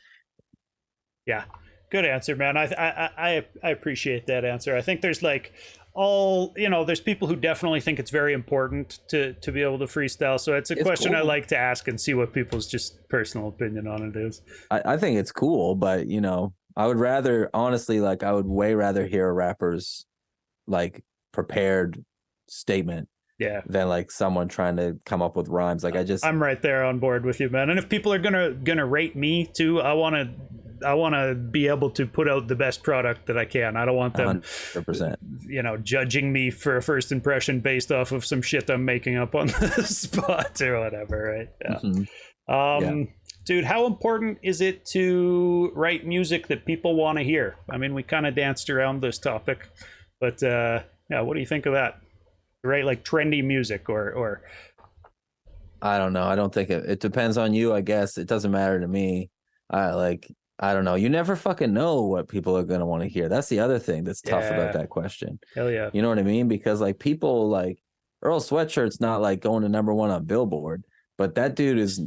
yeah. Good answer, man. I appreciate that answer. I think there's like all, there's people who definitely think it's very important to be able to freestyle. So it's a It's question I cool. like to ask and see what people's just personal opinion on it is. I think it's cool, but you know, I would rather, honestly, like, I would way rather hear a rapper's like prepared statement Yeah. than like someone trying to come up with rhymes. Like, I just, I'm right there on board with you, man. And if people are gonna rate me too, I wanna be able to put out the best product that I can. I don't want them, 100%. judging me for a first impression based off of some shit I'm making up on the spot or whatever, right? Yeah. Mhm. Yeah. Dude, how important is it to write music that people want to hear? I mean, we kind of danced around this topic, but yeah, what do you think of that? Right, like trendy music or I don't know. I don't think it depends on you, I guess. It doesn't matter to me. I like, I don't know. You never fucking know what people are gonna want to hear. That's the other thing that's tough about Yeah. that question. Hell yeah. You know what I mean? Because like people like Earl Sweatshirt's not like going to #1 on Billboard, but that dude is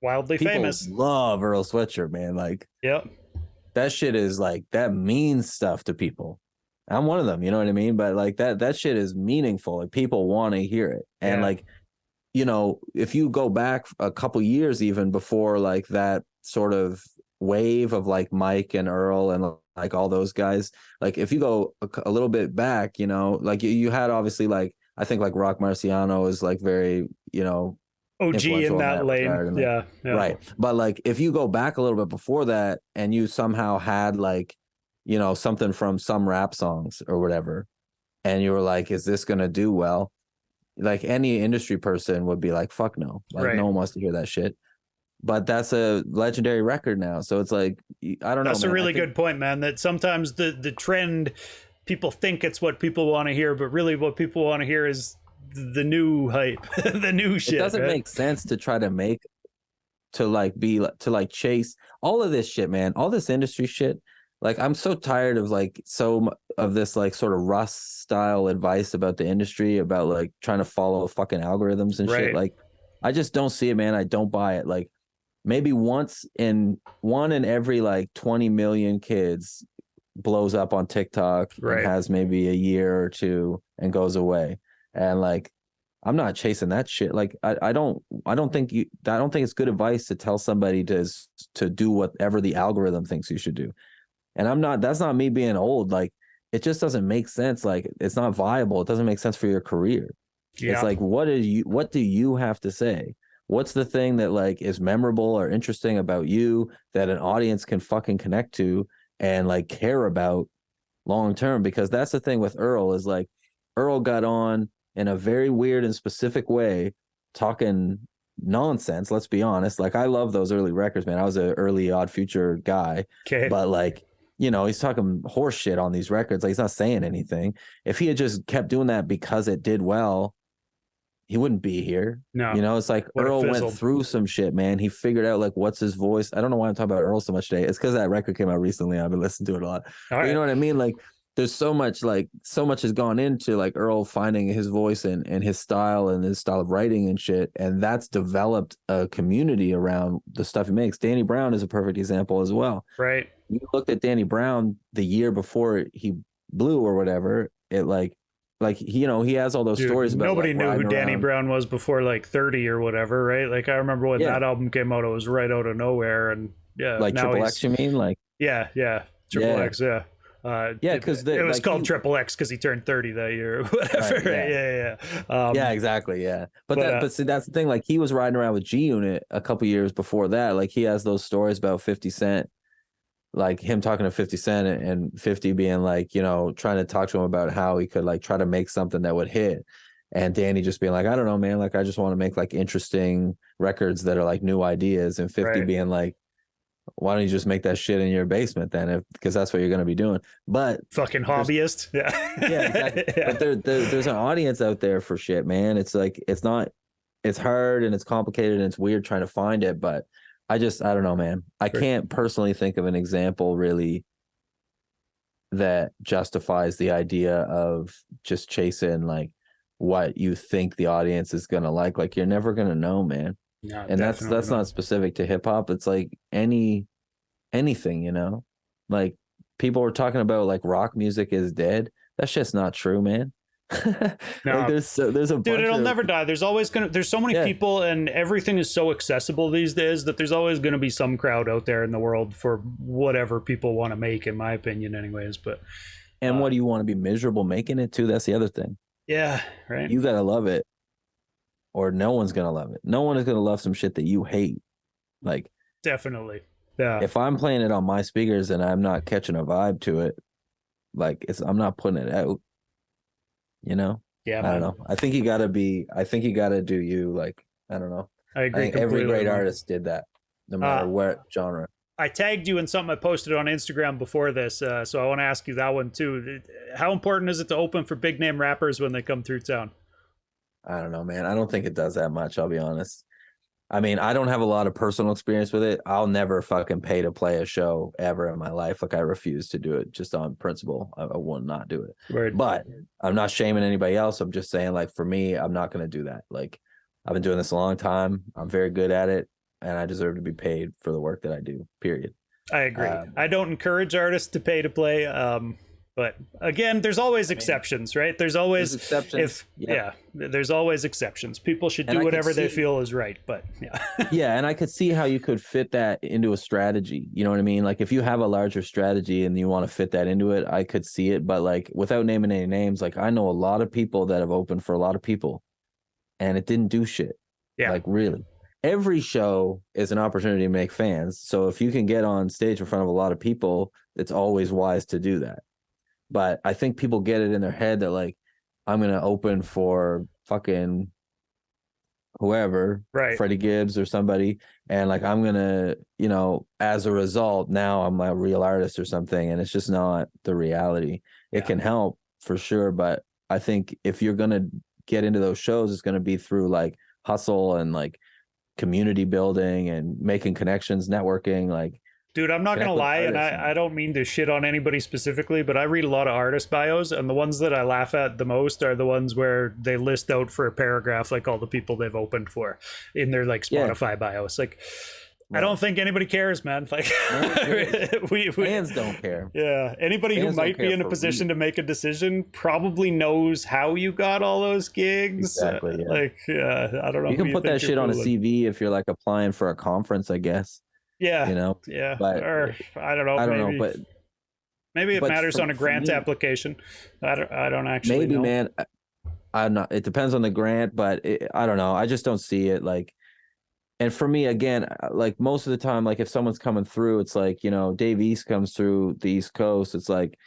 Wildly people famous. love Earl Sweatshirt, man. Like Yep. that shit is like that means stuff to people. I'm one of them, you know what I mean? But like that shit is meaningful. Like people want to hear it. And Yeah. like, you know, if you go back a couple years even before like that sort of wave of like Mike and Earl and like all those guys, like if you go a little bit back, you know, like you had obviously like I think like Rock Marciano is like very, you know, OG in influential in that that lane. regard and like Yeah. Yeah. right. But like if you go back a little bit before that and you somehow had like, you know, something from some rap songs or whatever, and you were like, is this gonna do well? Like any industry person would be like, fuck no. Like Right. no one wants to hear that shit. But that's a legendary record now. So it's like I don't know, That's a man. I really think good point, man. That sometimes the trend, people think it's what people want to hear, but really what people want to hear is the new hype, the new it shit. doesn't Right? make sense to try to make to like be to like chase all of this shit, man. All this industry shit. Like I'm so tired of like of this like sort of Russ style advice about the industry about like trying to follow fucking algorithms and shit. Right. Like I just don't see it, man. I don't buy it. Like maybe once in one in every like 20 million kids blows up on TikTok and Right. has maybe a year or two and goes away. And like I'm not chasing that shit. Like I don't think it's good advice to tell somebody to do whatever the algorithm thinks you should do. And I'm not that's not me being old. Like it just doesn't make sense. Like it's not viable. It doesn't make sense for your career. It's Yeah. like what do you have to say? What's the thing that like is memorable or interesting about you that an audience can fucking connect to and like care about long term? Because that's the thing with Earl is like Earl got on in a very weird and specific way talking nonsense, let's be honest. Like I love those early records, man. I was an early Odd Future guy, Okay. but like you know, he's talking horse shit on these records. Like he's not saying anything. If he had just kept doing that because it did well, he wouldn't be here. No. You know, it's like Would have Earl went fizzled. through some shit, man. He figured out like what's his voice. I don't know why I'm talking about Earl so much today. It's because that record came out recently. I've been listening to it a lot. All But you right. know what I mean? There's so much has gone into like Earl finding his voice and his style and his style of writing and shit. And that's developed a community around the stuff he makes. Danny Brown is a perfect example as well. Right. You looked at Danny Brown the year before he blew or whatever, it like you know, he has all those Dude, stories about like nobody knew who riding Danny around. Brown was before like 30 or whatever, right? Like I remember when Yeah, that album came out, it was right out of nowhere, and yeah, like now Triple X, he's you mean? Like, yeah, yeah, Triple yeah, X, yeah. yeah, It, because it the was like called he Triple X because he turned 30 that year, or whatever. right, Right? yeah, Yeah, yeah. yeah, exactly, yeah. But But but see, that's the thing. Like, he was riding around with G Unit a couple years before that. Like, he has those stories about 50 Cent, like him talking to 50 Cent and 50 being like, you know, trying to talk to him about how he could like try to make something that would hit. And Danny just being like, I don't know, man. Like, I just want to make like interesting records that are like new ideas. And 50 right, being like, why don't you just make that shit in your basement then? Because that's what you're going to be doing. But fucking there's, hobbyist. yeah, exactly. Yeah, But yeah. there's an audience out there for shit, man. It's like, it's not, it's hard and it's complicated and it's weird trying to find it. But I don't know, man. I can't personally think of an example really that justifies the idea of just chasing like what you think the audience is gonna like. Like you're never gonna know, man. No, And definitely that's not. not specific to hip hop. It's like anything, you know. Like people were talking about like rock music is dead. That shit's not true, man. Like No, there's a dude, bunch it'll of never die. There's so many yeah. people, and everything is so accessible these days that there's always gonna be some crowd out there in the world for whatever people want to make, in my opinion, anyways. But And what do you want to be miserable making it too? That's the other thing. yeah, right. You gotta love it, or no one's gonna love it. No one is gonna love some shit that you hate. Like Definitely. Yeah. if I'm playing it on my speakers and I'm not catching a vibe to it, like I'm not putting it out, you know? Yeah, I don't man. know. I think you gotta do you. Like, I don't know. I I agree think every completely, great man. artist did that, no Uh, matter what genre. I tagged you in something I posted on Instagram before this, so I want to ask you that one too. How important is it to open for big name rappers when they come through town? I don't know, man. I don't think it does that much, I'll be honest. I mean, I don't have a lot of personal experience with it. I'll never fucking pay to play a show ever in my life. Like I refuse to do it just on principle. I will not do it. Word. But I'm not shaming anybody else. I'm just saying, like, for me, I'm not going to do that. Like, I've been doing this a long time. I'm very good at it, and I deserve to be paid for the work that I do. Period. I agree. I don't encourage artists to pay to play. But again, there's always exceptions, right? There's always exceptions. There's always exceptions. People should do whatever they feel is right. But yeah. Yeah, and I could see how you could fit that into a strategy. You know what I mean? Like if you have a larger strategy and you want to fit that into it, I could see it. But like without naming any names, like I know a lot of people that have opened for a lot of people and it didn't do shit. Yeah. Like really. Every show is an opportunity to make fans. So if you can get on stage in front of a lot of people, it's always wise to do that. But I think people get it in their head that like I'm gonna open for fucking whoever, right, Freddie Gibbs or somebody, and like I'm gonna, you know, as a result, now I'm a real artist or something, and it's just not the reality. It can help for sure, but I think if you're gonna get into those shows, it's gonna be through like hustle and like community building and making connections, networking, like. Dude, I'm not going to lie, and I don't mean to shit on anybody specifically, but I read a lot of artist bios, and the ones that I laugh at the most are the ones where they list out for a paragraph like all the people they've opened for in their like Spotify bios. Like, I don't think anybody cares, man. Like, fans don't care. Yeah, anybody who might be in a position to make a decision probably knows how you got all those gigs. Exactly. Yeah. Like, I don't know. You can put that shit on a CV if you're like applying for a conference, I guess. Yeah, you know, but or I don't know, but maybe it matters on a grant application. I don't actually maybe know. Man, I'm not. It depends on the grant, but I don't know. I just don't see it like. And for me, again, like most of the time, like if someone's coming through, it's like, you know, Dave East comes through the East Coast. It's like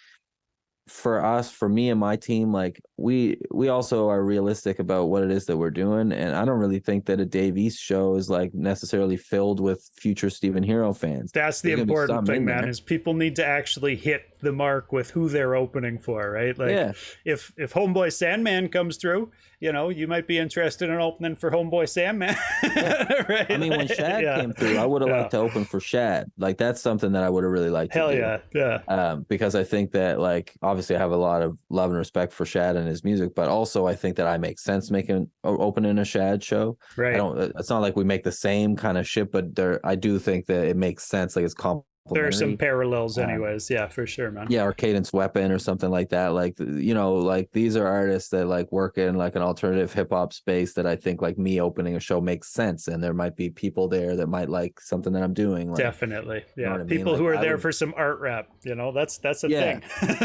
for us, for me and my team, like we also are realistic about what it is that we're doing. And I don't really think that a Dave East show is like necessarily filled with future Steven Hero fans. That's the important thing, man, is people need to actually hit the mark with who they're opening for, right? Like if Homeboy Sandman comes through, you know, you might be interested in opening for Homeboy Sandman. Right? I mean, when Shad came through, I would have liked to open for Shad. Like that's something that I would have really liked to do. Yeah. Because I think that like obviously I have a lot of love and respect for Shad and his music, but also I think that I make sense opening a Shad show. Right. It's not like we make the same kind of shit, but I do think that it makes sense. Like it's there are some parallels anyways. Yeah, for sure, man. Yeah, or Cadence Weapon or something like that. Like, you know, like these are artists that like work in like an alternative hip hop space that I think like me opening a show makes sense. And there might be people there that might like something that I'm doing. Like, definitely. Yeah. You know people who are there for some art rap, you know, that's a thing.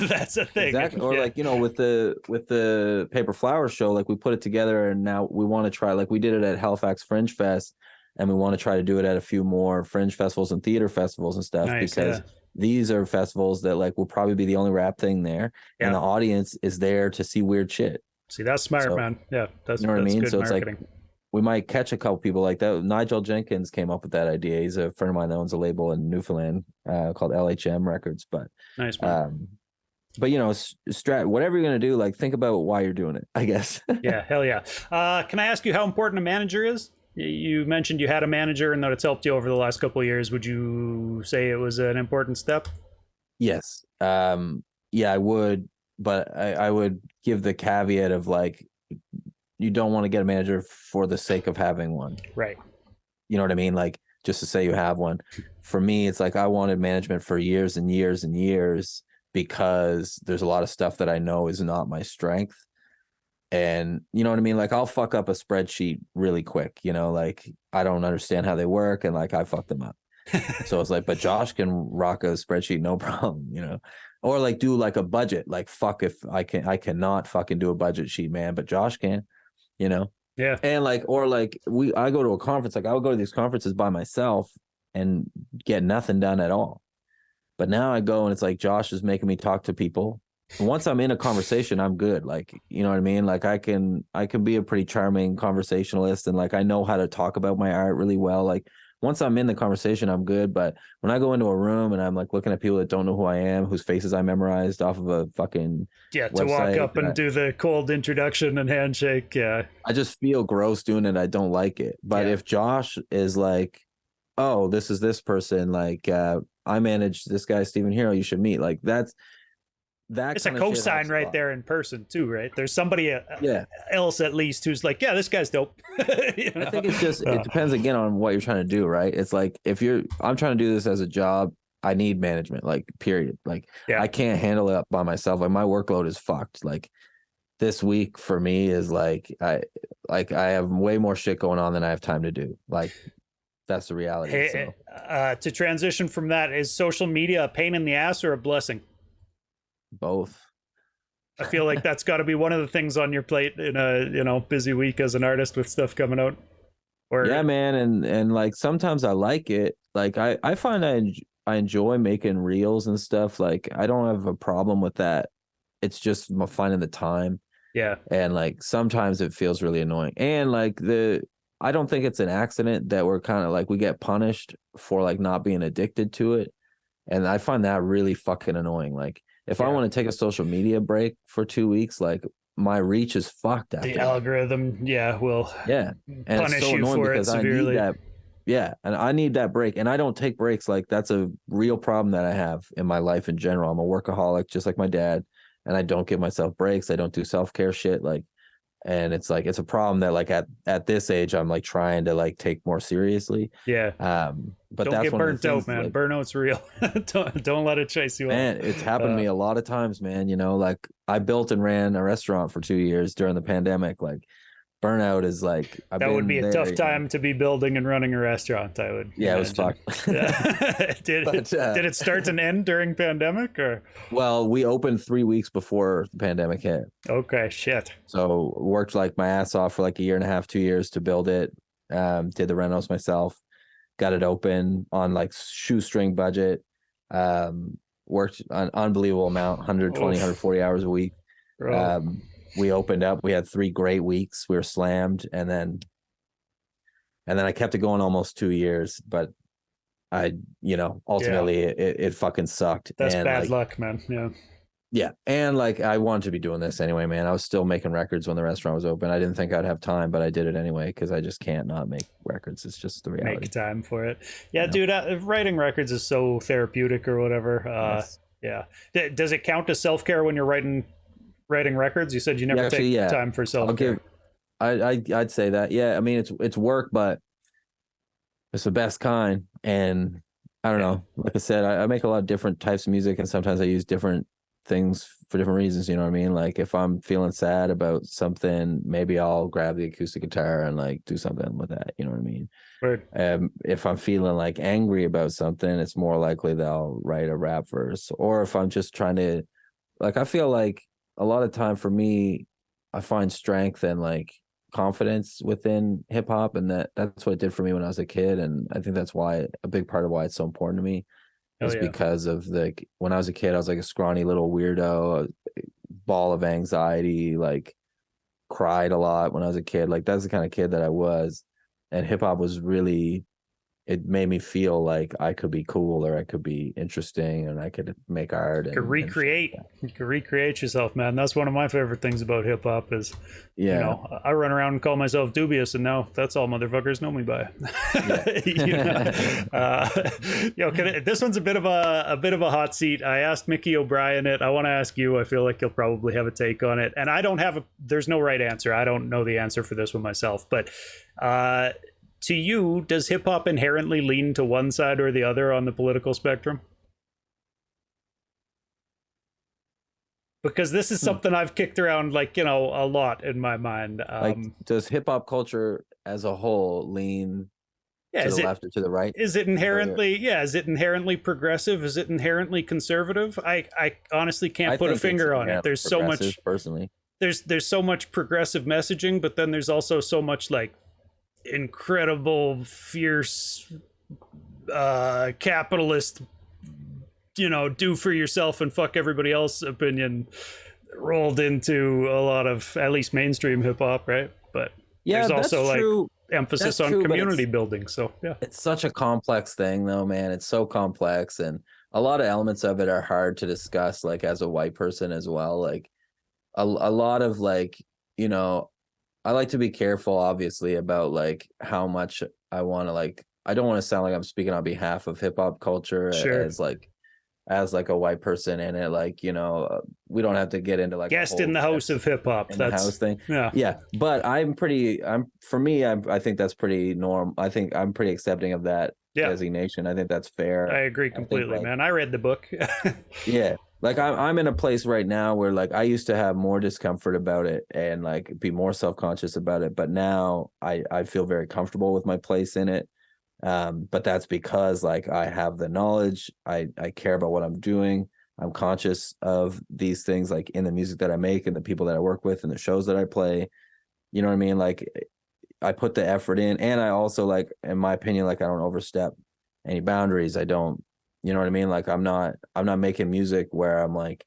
That's a thing. Exactly. Or like, you know, with the Paper Flower show, like we put it together and now we want to try, like we did it at Halifax Fringe Fest. And we want to try to do it at a few more fringe festivals and theater festivals and stuff because these are festivals that like will probably be the only rap thing there, and the audience is there to see weird shit. See, that's smart, man. Yeah, that's you know what I mean. Good so marketing. It's like we might catch a couple people like that. Nigel Jenkins came up with that idea. He's a friend of mine that owns a label in Newfoundland called LHM Records. But nice, man. But you know, whatever you're gonna do, like think about why you're doing it, I guess. Yeah, hell yeah. Can I ask you how important a manager is? You mentioned you had a manager and that it's helped you over the last couple of years. Would you say it was an important step? Yes. Yeah, I would, but I would give the caveat of like, you don't want to get a manager for the sake of having one. Right. You know what I mean? Like just to say you have one. For me, it's like I wanted management for years and years and years because there's a lot of stuff that I know is not my strength. And you know what I mean? Like I'll fuck up a spreadsheet really quick, you know, like I don't understand how they work and like I fuck them up. So it's like, but Josh can rock a spreadsheet, no problem, you know, or like do like a budget, like fuck if I cannot fucking do a budget sheet, man, but Josh can, you know? Yeah. And like, or like I go to a conference, like I would go to these conferences by myself and get nothing done at all. But now I go and it's like, Josh is making me talk to people. Once I'm in a conversation, I'm good. Like, you know what I mean? Like I can be a pretty charming conversationalist and like I know how to talk about my art really well. Like once I'm in the conversation, I'm good. But when I go into a room and I'm like looking at people that don't know who I am, whose faces I memorized off of a fucking Yeah, to walk website, up and do the cold introduction and handshake. Yeah. I just feel gross doing it. I don't like it. But Yeah. if Josh is like, oh, this is this person, like I manage this guy, Stephen Hero, you should meet. Like that It's a kind of shit cosign helps a right lot. there in person too, right? There's somebody Yeah. else at least who's like, yeah, this guy's dope. You know? I think it's just it depends again on what you're trying to do, right? It's like if I'm trying to do this as a job, I need management, like period. Like Yeah. I can't handle it by myself. Like my workload is fucked. Like this week for me is like I have way more shit going on than I have time to do. Like that's the reality. Hey, So to transition from that, is social media a pain in the ass or a blessing? both. I feel like that's got to be one of the things on your plate in a busy week as an artist with stuff coming out. Or Yeah, man, and like sometimes I like it. Like I find I enjoy making reels and stuff. Like I don't have a problem with that. It's just finding the time. yeah, And like sometimes it feels really annoying. And like I don't think it's an accident that we're kind of like we get punished for like not being addicted to it. And I find that really fucking annoying. Like if I Yeah. want to take a social media break for 2 weeks, like my reach is fucked after the that. algorithm, will Yeah. And it's punish so you annoying for it because I need severely. that. Yeah. And I need that break. And I don't take breaks. Like that's a real problem that I have in my life in general. I'm a workaholic, just like my dad. And I don't give myself breaks. I don't do self-care shit. Like, and it's like it's a problem that like at this age I'm like trying to like take more seriously. Yeah. But Don't that's get one of the burnt out, things man. like, Burnout's real. don't let it chase you man, off. it's happened to me a lot of times, man. You know, like I built and ran a restaurant for 2 years during the pandemic. Like burnout is like I've That would be been a there, tough you know. time to be building and running a restaurant, I would Yeah, it was imagine. fucked. Yeah. did But did it start and end during pandemic or? well, we opened 3 weeks before the pandemic hit. Okay, shit. So worked like my ass off for like a year and a half, 2 years to build it. Did the renos myself, got it open on like shoestring budget. Worked an unbelievable amount, 120, Oof, 140 hours a week. bro. We opened up, we had 3 great weeks. We were slammed, and then I kept it going almost 2 years, but Yeah, ultimately it fucking sucked. that's And bad like, luck, man. Yeah. yeah. And like, I wanted to be doing this anyway, man. I was still making records when the restaurant was open. I didn't think I'd have time, but I did it anyway because I just can't not make records. It's just the reality. Make time for it. Yeah, You know? dude, writing records is so therapeutic or whatever. Yes. Yeah. Does it count as self-care when you're writing records? You said you never Actually, take yeah. time for I'll self-care. give. I'd say that. Yeah. I mean, it's work, but it's the best kind. And I don't know. Like I said, I make a lot of different types of music, and sometimes I use different things for different reasons. You know what I mean? Like if I'm feeling sad about something, maybe I'll grab the acoustic guitar and like do something with that. You know what I mean? Word. If I'm feeling like angry about something, it's more likely that I'll write a rap verse. Or if I'm just trying to, like, I feel like a lot of time for me, I find strength and like confidence within hip hop, and that's what it did for me when I was a kid. And I think that's why a big part of why it's so important to me Hell is yeah. because of when I was a kid, I was like a scrawny little weirdo, a ball of anxiety, like cried a lot when I was a kid. Like that's the kind of kid that I was. And hip hop was really, it made me feel like I could be cool, or I could be interesting, and I could make art. You can recreate. You can recreate yourself, man. That's one of my favorite things about hip hop is, yeah. I run around and call myself Doobyis, and now that's all motherfuckers know me by. This one's a bit of a hot seat. I asked Mickey O'Brien it. I want to ask you. I feel like you'll probably have a take on it, and I don't have there's no right answer. I don't know the answer for this one myself, but. To you, does hip hop inherently lean to one side or the other on the political spectrum? Because this is something I've kicked around a lot in my mind. Like, does hip hop culture as a whole lean to the left or to the right? Is it inherently is it inherently progressive? Is it inherently conservative? I honestly can't put a finger on it. There's so much personally. There's so much progressive messaging, but then there's also so much like incredible fierce capitalist do for yourself and fuck everybody else opinion rolled into a lot of at least mainstream hip-hop, right? But yeah, there's also that's true. emphasis That's on true, but community building. So yeah, it's such a complex thing though, man. It's so complex, and a lot of elements of it are hard to discuss, like as a white person as well. Like a lot of like, you know, I like to be careful, obviously, about like how much I want to like. I don't want to sound like I'm speaking on behalf of hip hop culture sure. as like a white person in it. Like, we don't have to get into like a Guest in whole the house guest of hip hop. in the house That's thing. yeah, Yeah, but for me, I think that's pretty norm. I think I'm pretty accepting of that yeah. designation. I think that's I fair. agree I think completely, like, man. I read the book. yeah, like I'm in a place right now where like I used to have more discomfort about it and like be more self-conscious about it, but now I feel very comfortable with my place in it. But that's because like I have the knowledge, I care about what I'm doing. I'm conscious of these things like in the music that I make and the people that I work with and the shows that I play. You know what I mean? Like I put the effort in, and I also like, in my opinion, like I don't overstep any boundaries. I don't, you know what I mean? Like I'm not making music where I'm like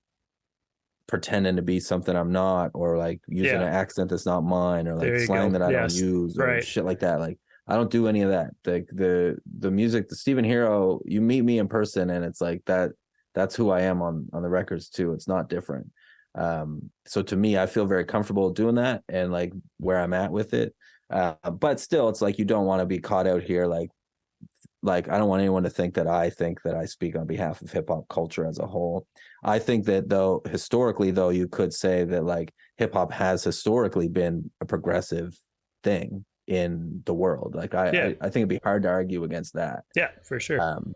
pretending to be something I'm not, or like using Yeah, an accent that's not mine, or like there you slang go. that I don't Yes, use, or right. shit like that. Like I don't do any of that. The music, the Stephen Hero, you meet me in person and it's like that. That's who I am on the records too. It's not different. So to me, I feel very comfortable doing that and like where I'm at with it. But still, it's like you don't want to be caught out here like I don't want anyone to think that I speak on behalf of hip hop culture as a whole. I think that though historically though you could say that like hip hop has historically been a progressive thing in the world. Like Yeah, I think it'd be hard to argue against that. yeah, for sure. Um,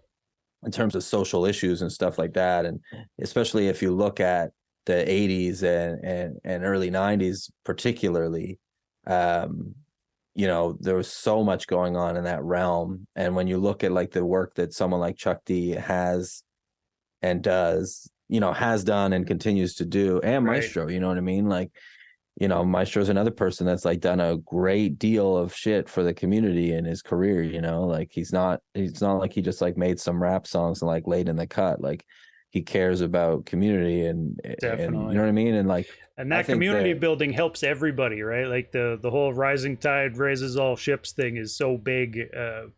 in terms of social issues and stuff like that, and especially if you look at the 80s and early 90s particularly, um there was so much going on in that realm. And when you look at like the work that someone like Chuck D has and does, has done and continues to do, and Right. Maestro, you know what I mean? Like, Maestro's another person that's like done a great deal of shit for the community in his career, like he's not like he just like made some rap songs and like laid in the cut. Like he cares about community and you know Definitely. what I mean? And like And I that think community that building helps everybody, right? Like the whole rising tide raises all ships thing is so big.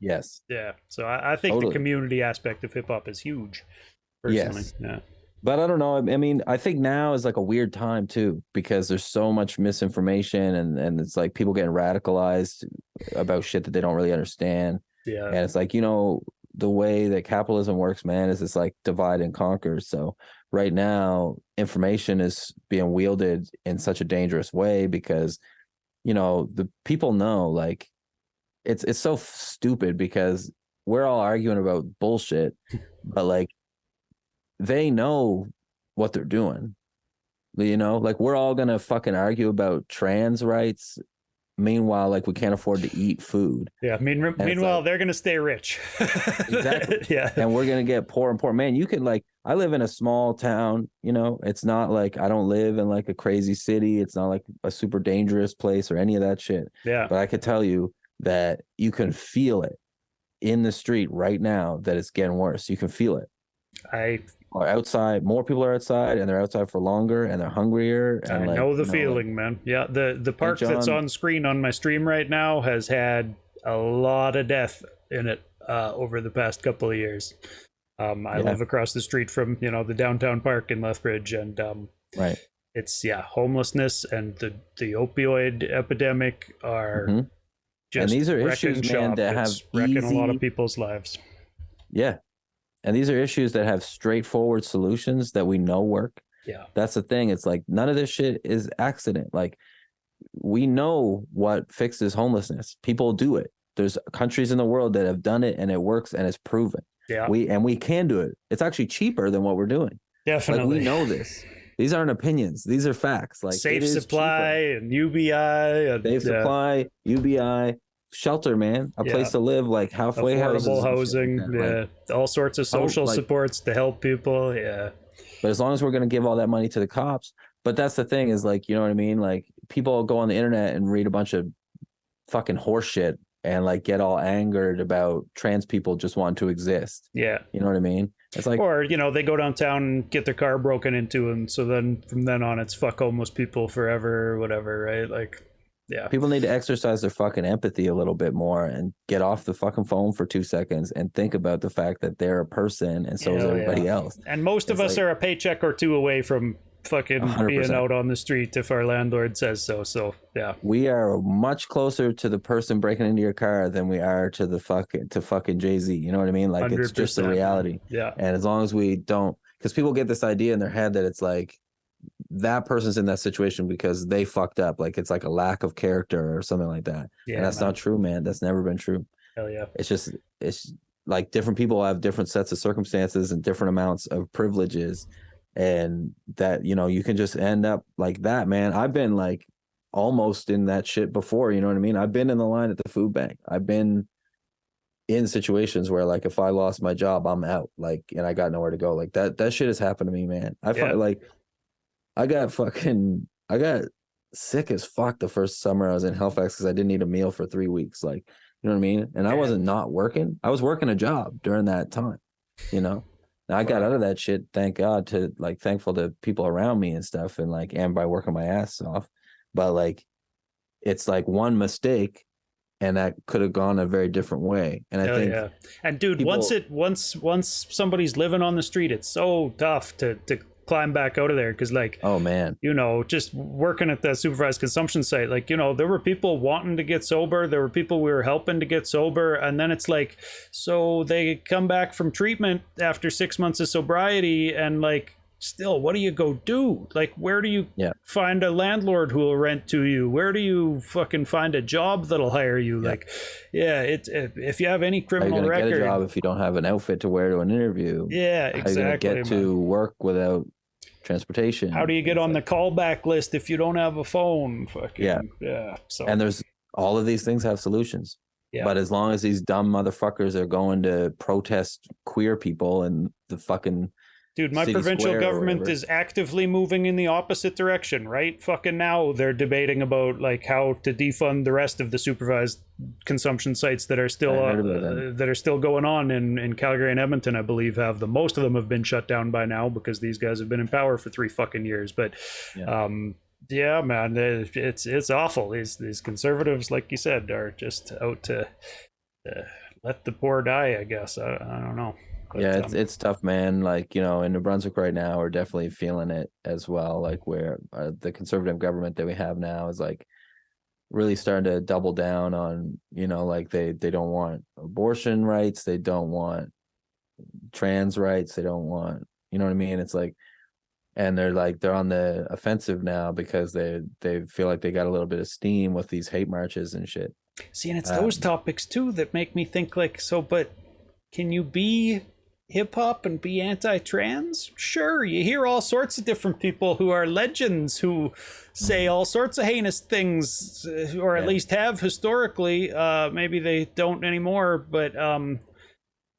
yes, Yeah. So I think the totally. community aspect of hip hop is huge, personally. Yes. Yeah. But I don't know. I mean, I think now is like a weird time too, because there's so much misinformation and it's like people getting radicalized about shit that they don't really understand. Yeah. And it's like, the way that capitalism works, man, is it's like divide and conquer. So right now, information is being wielded in such a dangerous way because, the people know like it's so stupid because we're all arguing about bullshit, but like they know what they're doing. Like we're all gonna fucking argue about trans rights. Meanwhile, like we can't afford to eat food. Yeah. And it's Meanwhile, like, they're gonna stay rich. exactly. Yeah. And we're gonna get poor and poor. Man, you can like I live in a small town, it's not like I don't live in like a crazy city. It's not like a super dangerous place or any of that shit. Yeah. But I could tell you that you can feel it in the street right now that it's getting worse. You can feel it. I Are outside, more people are outside and they're outside for longer and they're hungrier and I like, know the like feeling, man. Yeah, the St. park that's John. on screen on my stream right now has had a lot of death in it over the past couple of years. I Yeah, live across the street from the downtown park in Lethbridge, and right. it's homelessness and the opioid epidemic are Hmm. And just these are wrecking issues, man, shop. that have It's wrecking a lot of easy, people's lives. yeah. And these are issues that have straightforward solutions that we know work. Yeah, That's the thing. It's like none of this shit is accident. Like we know what fixes homelessness. People do it. There's countries in the world that have done it and it works and it's proven. yeah, We can do it. It's actually cheaper than what we're doing. Like we definitely. know this. These aren't opinions. These are facts. Like it Safe is supply cheaper. and UBI and Safe supply, UBI, shelter, man, a yeah, place to live, like halfway affordable houses and shit like housing, that. Like, yeah, all sorts of oh, social like, supports to help people. Yeah, but as long as we're gonna give all that money to the cops, but that's the thing is like, you know what I mean? Like people go on the internet and read a bunch of fucking horse shit and like get all angered about trans people just wanting to exist. yeah. You know what I mean? It's like, Or they go downtown and get their car broken into, and so then from then on it's fuck homeless people forever or whatever, right? Like, Yeah. People need to exercise their fucking empathy a little bit more and get off the fucking phone for 2 seconds and think about the fact that they're a person and so is Hell yeah. everybody else. And most of It's us like are a paycheck or two away from fucking being 100%. out on the street if our landlord says so. So yeah. We are much closer to the person breaking into your car than we are to the fucking Jay-Z. You know what I mean? Like it's just the 100%. reality. Yeah. And as long as we don't, because people get this idea in their head that it's like that person's in that situation because they fucked up. Like it's like a lack of character or something like that. Yeah, And that's man. not true, man. That's never been true. Hell yeah. It's like different people have different sets of circumstances and different amounts of privileges. And that, you know, you can just end up like that, man. I've been like almost in that shit before, you know what I mean? I've been in the line at the food bank. I've been in situations where like if I lost my job, I'm out, like, and I got nowhere to go. Like that shit has happened to me, man. I Yeah. find like I got sick as fuck the first summer I was in Halifax because I didn't eat a meal for 3 weeks. Like, you know what I mean? And I wasn't not working. I was working a job during that time, you know? And I got out of that shit, thank God, to like thankful to people around me and stuff, and like and by working my ass off. But like it's like one mistake and that could have gone a very different way. And I Hell think yeah. And dude, people, once somebody's living on the street, it's so tough to climb back out of there because like oh man, you know, just working at that supervised consumption site, like, you know, there were people wanting to get sober, there were people we were helping to get sober, and then it's like, so they come back from treatment after 6 months of sobriety and like still, what do you go do? Like, where do you find a landlord who will rent to you? Where do you fucking find a job that'll hire you? Like, yeah, if you have any criminal how are you record, get a job if you don't have an outfit to wear to an interview? yeah, How are you gonna exactly, get to work without transportation? how do you get on the callback list if you don't have a phone? Fucking yeah. So And there's all of these things have solutions. yeah. But as long as these dumb motherfuckers are going to protest queer people and the fucking Dude, my city provincial square or government whatever. is actively moving in the opposite direction, right? Fucking now they're debating about like how to defund the rest of the supervised consumption sites that are still I heard about that are still going on in Calgary and Edmonton. I believe have the most of them have been shut down by now because these guys have been in power for 3 fucking years. But yeah, man, it's awful. These conservatives, like you said, are just out to let the poor die. I guess I don't know. But, yeah, it's tough, man. Like, you know, in New Brunswick right now, we're definitely feeling it as well. Like where the conservative government that we have now is like really starting to double down on, you know, like they don't want abortion rights, they don't want trans rights, they don't want, you know what I mean? It's like, and they're on the offensive now because they feel like they got a little bit of steam with these hate marches and shit. See, and it's those topics too that make me think like, so, but can you be hip hop and be anti-trans? Sure, you hear all sorts of different people who are legends who say all sorts of heinous things, or at least have historically. Maybe they don't anymore, but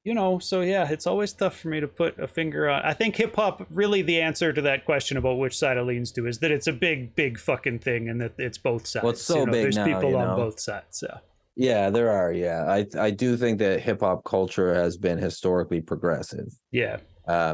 you know, so yeah, it's always tough for me to put a finger on. I think hip hop, really the answer to that question about which side it leans to is that it's a big fucking thing and that it's both sides. Well, it's so big there's now, people on know? both sides. So. Yeah, there are. Yeah, I do think that hip hop culture has been historically progressive. Yeah.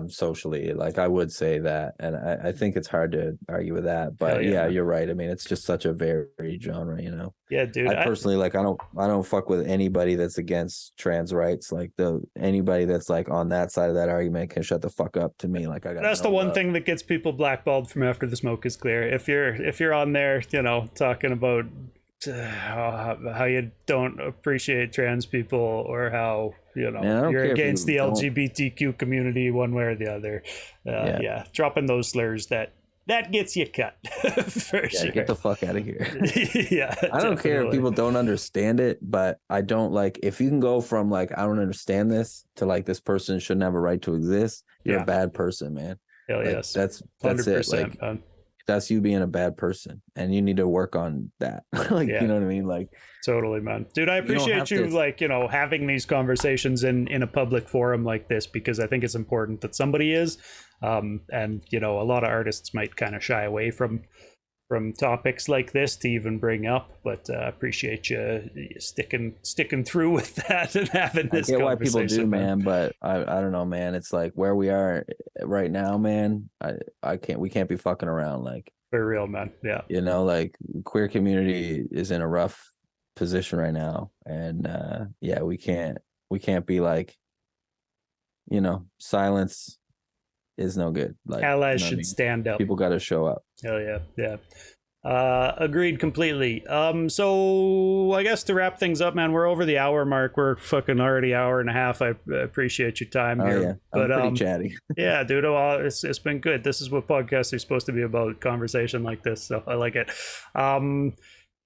Socially, like I would say that, and I think it's hard to argue with that. But yeah, you're right. I mean, it's just such a varied genre, you know. Yeah, dude. I personally like I don't fuck with anybody that's against trans rights. Like anybody that's like on that side of that argument can shut the fuck up to me. Like I got. That's the one thing that gets people blackballed from After the Smoke is Clear. If you're on there, you know, talking about how you don't appreciate trans people or how you know you're against the LGBTQ community one way or the other, dropping those slurs that gets you cut. For sure. Get the fuck out of here. Yeah, I don't care if people don't understand it, but I don't like if you can go from like I don't understand this to like this person shouldn't have a right to exist. You're a bad person, man. Hell like, yes, that's 100%, it. Like man. That's you being a bad person, and you need to work on that. Like you know what I mean? Like totally, man. Dude, I appreciate you like, you know, having these conversations in a public forum like this because I think it's important that somebody is. And you know, a lot of artists might kind of shy away from topics like this to even bring up, but appreciate you sticking through with that and having this. I get why people do, man. man, but I don't know, man. It's like where we are right now, man. We can't be fucking around. Like For real, man. Yeah. You know, like queer community is in a rough position right now, and yeah, we can't be like, silence is no good. Like, Allies you know what I should mean? stand up. People got to show up. Hell yeah. Yeah. Agreed completely. So I guess to wrap things up, man, we're over the hour mark. We're fucking already hour and a half. I appreciate your time Oh yeah, here, I'm but pretty chatty. yeah, dude, well, it's been good. This is what podcasts are supposed to be about, conversation like this. So I like it. Um,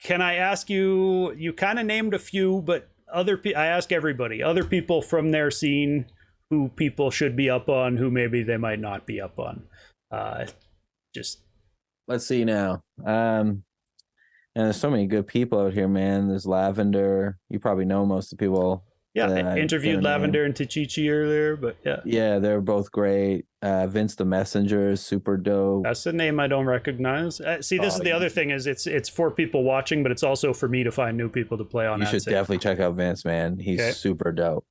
can I ask you? You kind of named a few, but I ask everybody, other people from their scene, who people should be up on, who maybe they might not be up on. Uh, just Let's see now. And there's so many good people out here, man. There's Lavender. You probably know most of the people yeah, that I'm gonna interviewed name. Lavender and Tachichi earlier, but yeah. Yeah, they're both great. Vince the Messenger is super dope. That's a name I don't recognize. See, this is Oh, the other thing is it's for people watching, but it's also for me to find new people to play on. you should definitely check out Vince, man. He's Okay. super dope.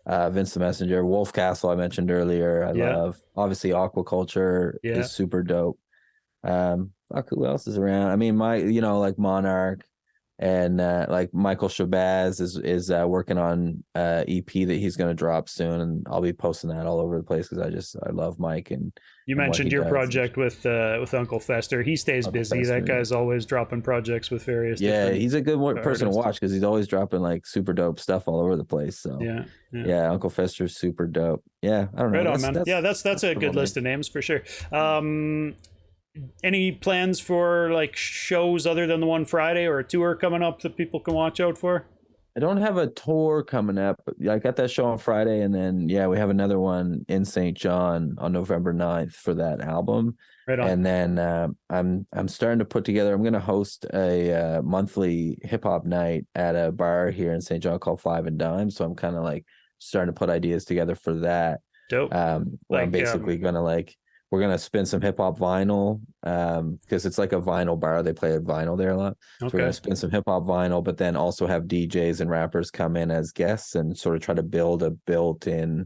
Vince the Messenger, Wolf Castle, I mentioned earlier. I Yeah. love. Obviously, Aquaculture Yeah. is super dope. Fuck, who else is around? I mean, like Monarch and like Michael Shabazz is working on EP that he's gonna drop soon, and I'll be posting that all over the place because I love Mike You and what he mentioned your does. project with Uncle Fester. He stays Uncle busy. Fester, That guy's always dropping projects with various yeah, different he's a good person to artists. watch because he's always dropping like super dope stuff all over the place. So Yeah. Yeah. yeah, Uncle Fester's super dope. Yeah, I don't know. Right on, man. That's Yeah, that's a good about me. list of names for sure. Any plans for like shows other than the one Friday or a tour coming up that people can watch out for? I don't have a tour coming up. I got that show on Friday, and then yeah, we have another one in St. John on November 9th for that album. Right on. And then I'm starting to put together. I'm going to host a monthly hip hop night at a bar here in St. John called Five and Dime. So I'm kind of like starting to put ideas together for that. Dope. Where I'm Like basically gonna we're gonna spin some hip hop vinyl because it's like a vinyl bar. They play vinyl there a lot. So we're okay. gonna spin some hip hop vinyl, but then also have DJs and rappers come in as guests and sort of try to build a built-in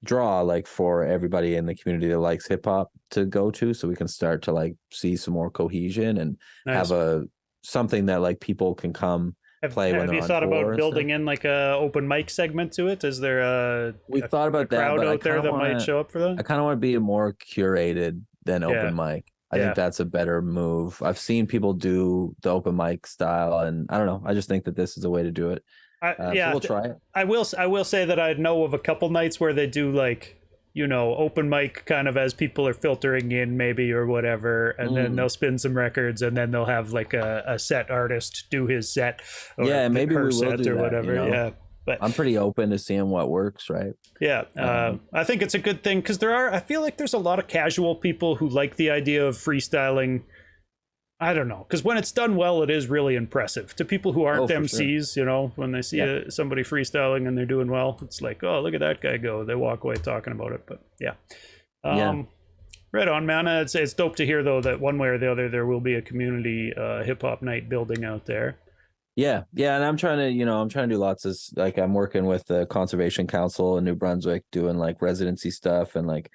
draw like for everybody in the community that likes hip hop to go to, so we can start to like see some more cohesion and Nice. have a something that like people can come play when Have they're you on thought tour about and building stuff. in like a open mic segment to it? Is there We thought a about that, crowd but out there that might show up for I that? kind of want to be more curated than Yeah. open mic. I Yeah. think that's a better move. I've seen people do the open mic style, and I don't know. I just think that this is a way to do it. So Yeah, we'll try it. I will say that I know of a couple nights where they do like open mic kind of as people are filtering in maybe or whatever, and then they'll spin some records and then they'll have like a set artist do his set or Yeah, maybe her we will set do or that. whatever. Yeah. But I'm pretty open to seeing what works, right? yeah, I think it's a good thing because I feel like there's a lot of casual people who like the idea of freestyling. I don't know, because when it's done well, it is really impressive to people who aren't Oh, for sure. MCs. When they see Yeah. somebody freestyling and they're doing well, it's like, oh, look at that guy go. They walk away talking about it. But yeah, Yeah. right on, man. It's dope to hear though that one way or the other there will be a community hip hop night building out there. Yeah, yeah, and I'm trying to do lots of like I'm working with the Conservation Council in New Brunswick doing like residency stuff and like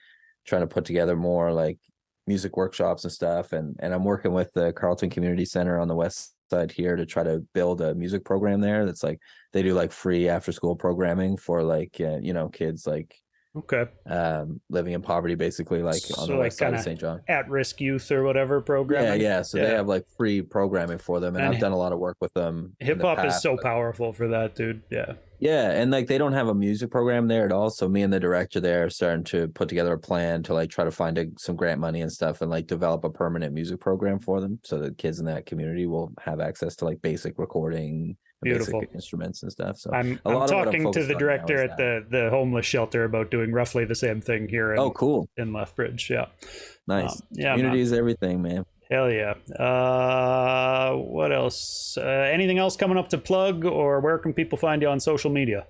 trying to put together more like music workshops and stuff and I'm working with the Carleton Community Center on the west side here to try to build a music program there that's like they do like free after school programming for like kids like Okay. living in poverty basically like on So the like west side kind of of St. John. at-risk youth or whatever programming. Yeah, so they have like free programming for them and And I've done a lot of work with them in hip the hop is past. so powerful for that, dude. Yeah. Yeah, and like they don't have a music program there at all. So me and the director there are starting to put together a plan to like try to find some grant money and stuff and like develop a permanent music program for them so that kids in that community will have access to like basic recording, Beautiful. basic instruments and stuff. So I'm lot of what talking to focused the on now director is at that. the homeless shelter about doing roughly the same thing here Oh, cool. in Lethbridge. Yeah. Nice. Yeah, Community man. is everything, man. Hell yeah. What else? Anything else coming up to plug, or where can people find you on social media?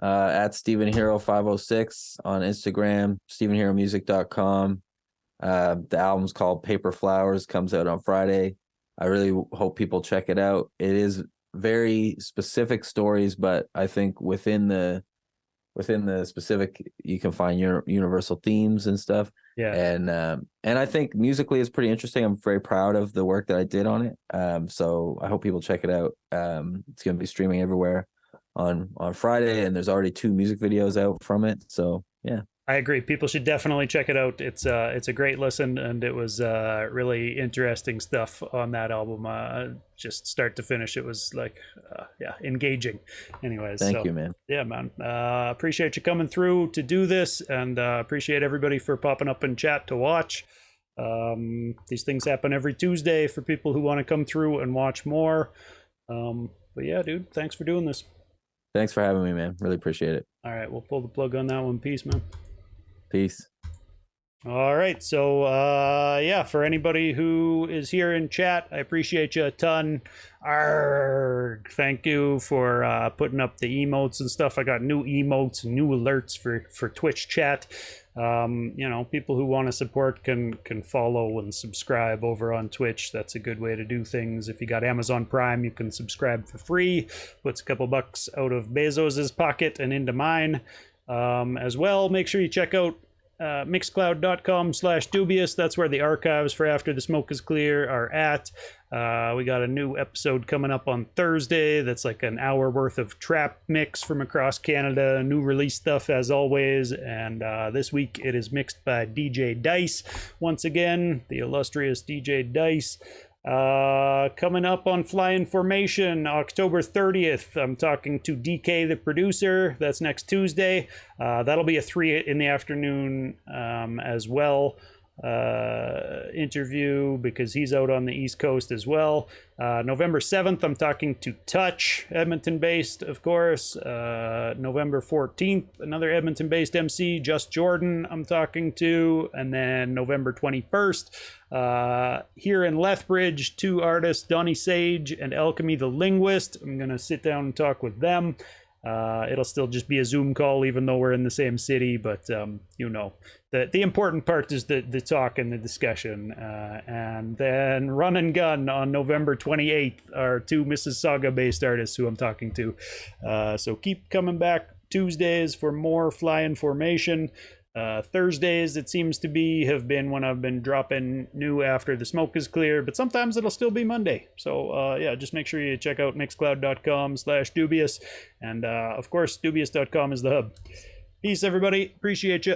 At Stephen Hero 506 on Instagram, StephenHeroMusic.com. The album's called Paper Flowers, comes out on Friday. I really hope people check it out. It is very specific stories, but I think within the within the specific, you can find your universal themes and stuff. Yeah. And I think musically is pretty interesting. I'm very proud of the work that I did on it. So I hope people check it out. It's going to be streaming everywhere on Friday, and there's already 2 music videos out from it. So yeah. I agree. People should definitely check it out. It's a great listen, and it was really interesting stuff on that album. Just start to finish, it was like engaging. Anyways, thank you, man. Yeah, man. Appreciate you coming through to do this, and appreciate everybody for popping up in chat to watch. These things happen every Tuesday for people who want to come through and watch more. But yeah, dude, thanks for doing this. Thanks for having me, man. Really appreciate it. All right, we'll pull the plug on that one. Peace, man. Peace. All right. So, for anybody who is here in chat, I appreciate you a ton. Arrgh. Thank you for putting up the emotes and stuff. I got new emotes and new alerts for Twitch chat. People who want to support can follow and subscribe over on Twitch. That's a good way to do things. If you got Amazon Prime, you can subscribe for free. Puts a couple bucks out of Bezos's pocket and into mine. As well, make sure you check out mixcloud.com/Doobyis. That's where the archives for After the Smoke is Clear are at. We got a new episode coming up on Thursday that's like an hour worth of trap mix from across Canada, new release stuff as always. And this week it is mixed by DJ Dice, once again, the illustrious DJ Dice. Coming up on Fly in Formation, October 30th, I'm talking to DK the producer. That's next Tuesday. That'll be a 3 in the afternoon as well interview, because he's out on the East Coast as well. November 7th, I'm talking to Touch, Edmonton based, of course. November 14th, another Edmonton based MC, Just Jordan, I'm talking to. And then November 21st, here in Lethbridge, 2 artists, Donnie Sage and Alchemy the Linguist. I'm gonna sit down and talk with them. It'll still just be a Zoom call, even though we're in the same city, but the important part is the talk and the discussion. And then Run and Gun on November 28th are 2 Mississauga based artists who I'm talking to. So keep coming back Tuesdays for more Fly in Formation. Thursdays, it seems to have been when I've been dropping new After the Smoke is Clear, but sometimes it'll still be Monday. So just make sure you check out mixcloud.com/Doobyis. And of course, Doobyis.com is the hub. Peace, everybody. Appreciate you.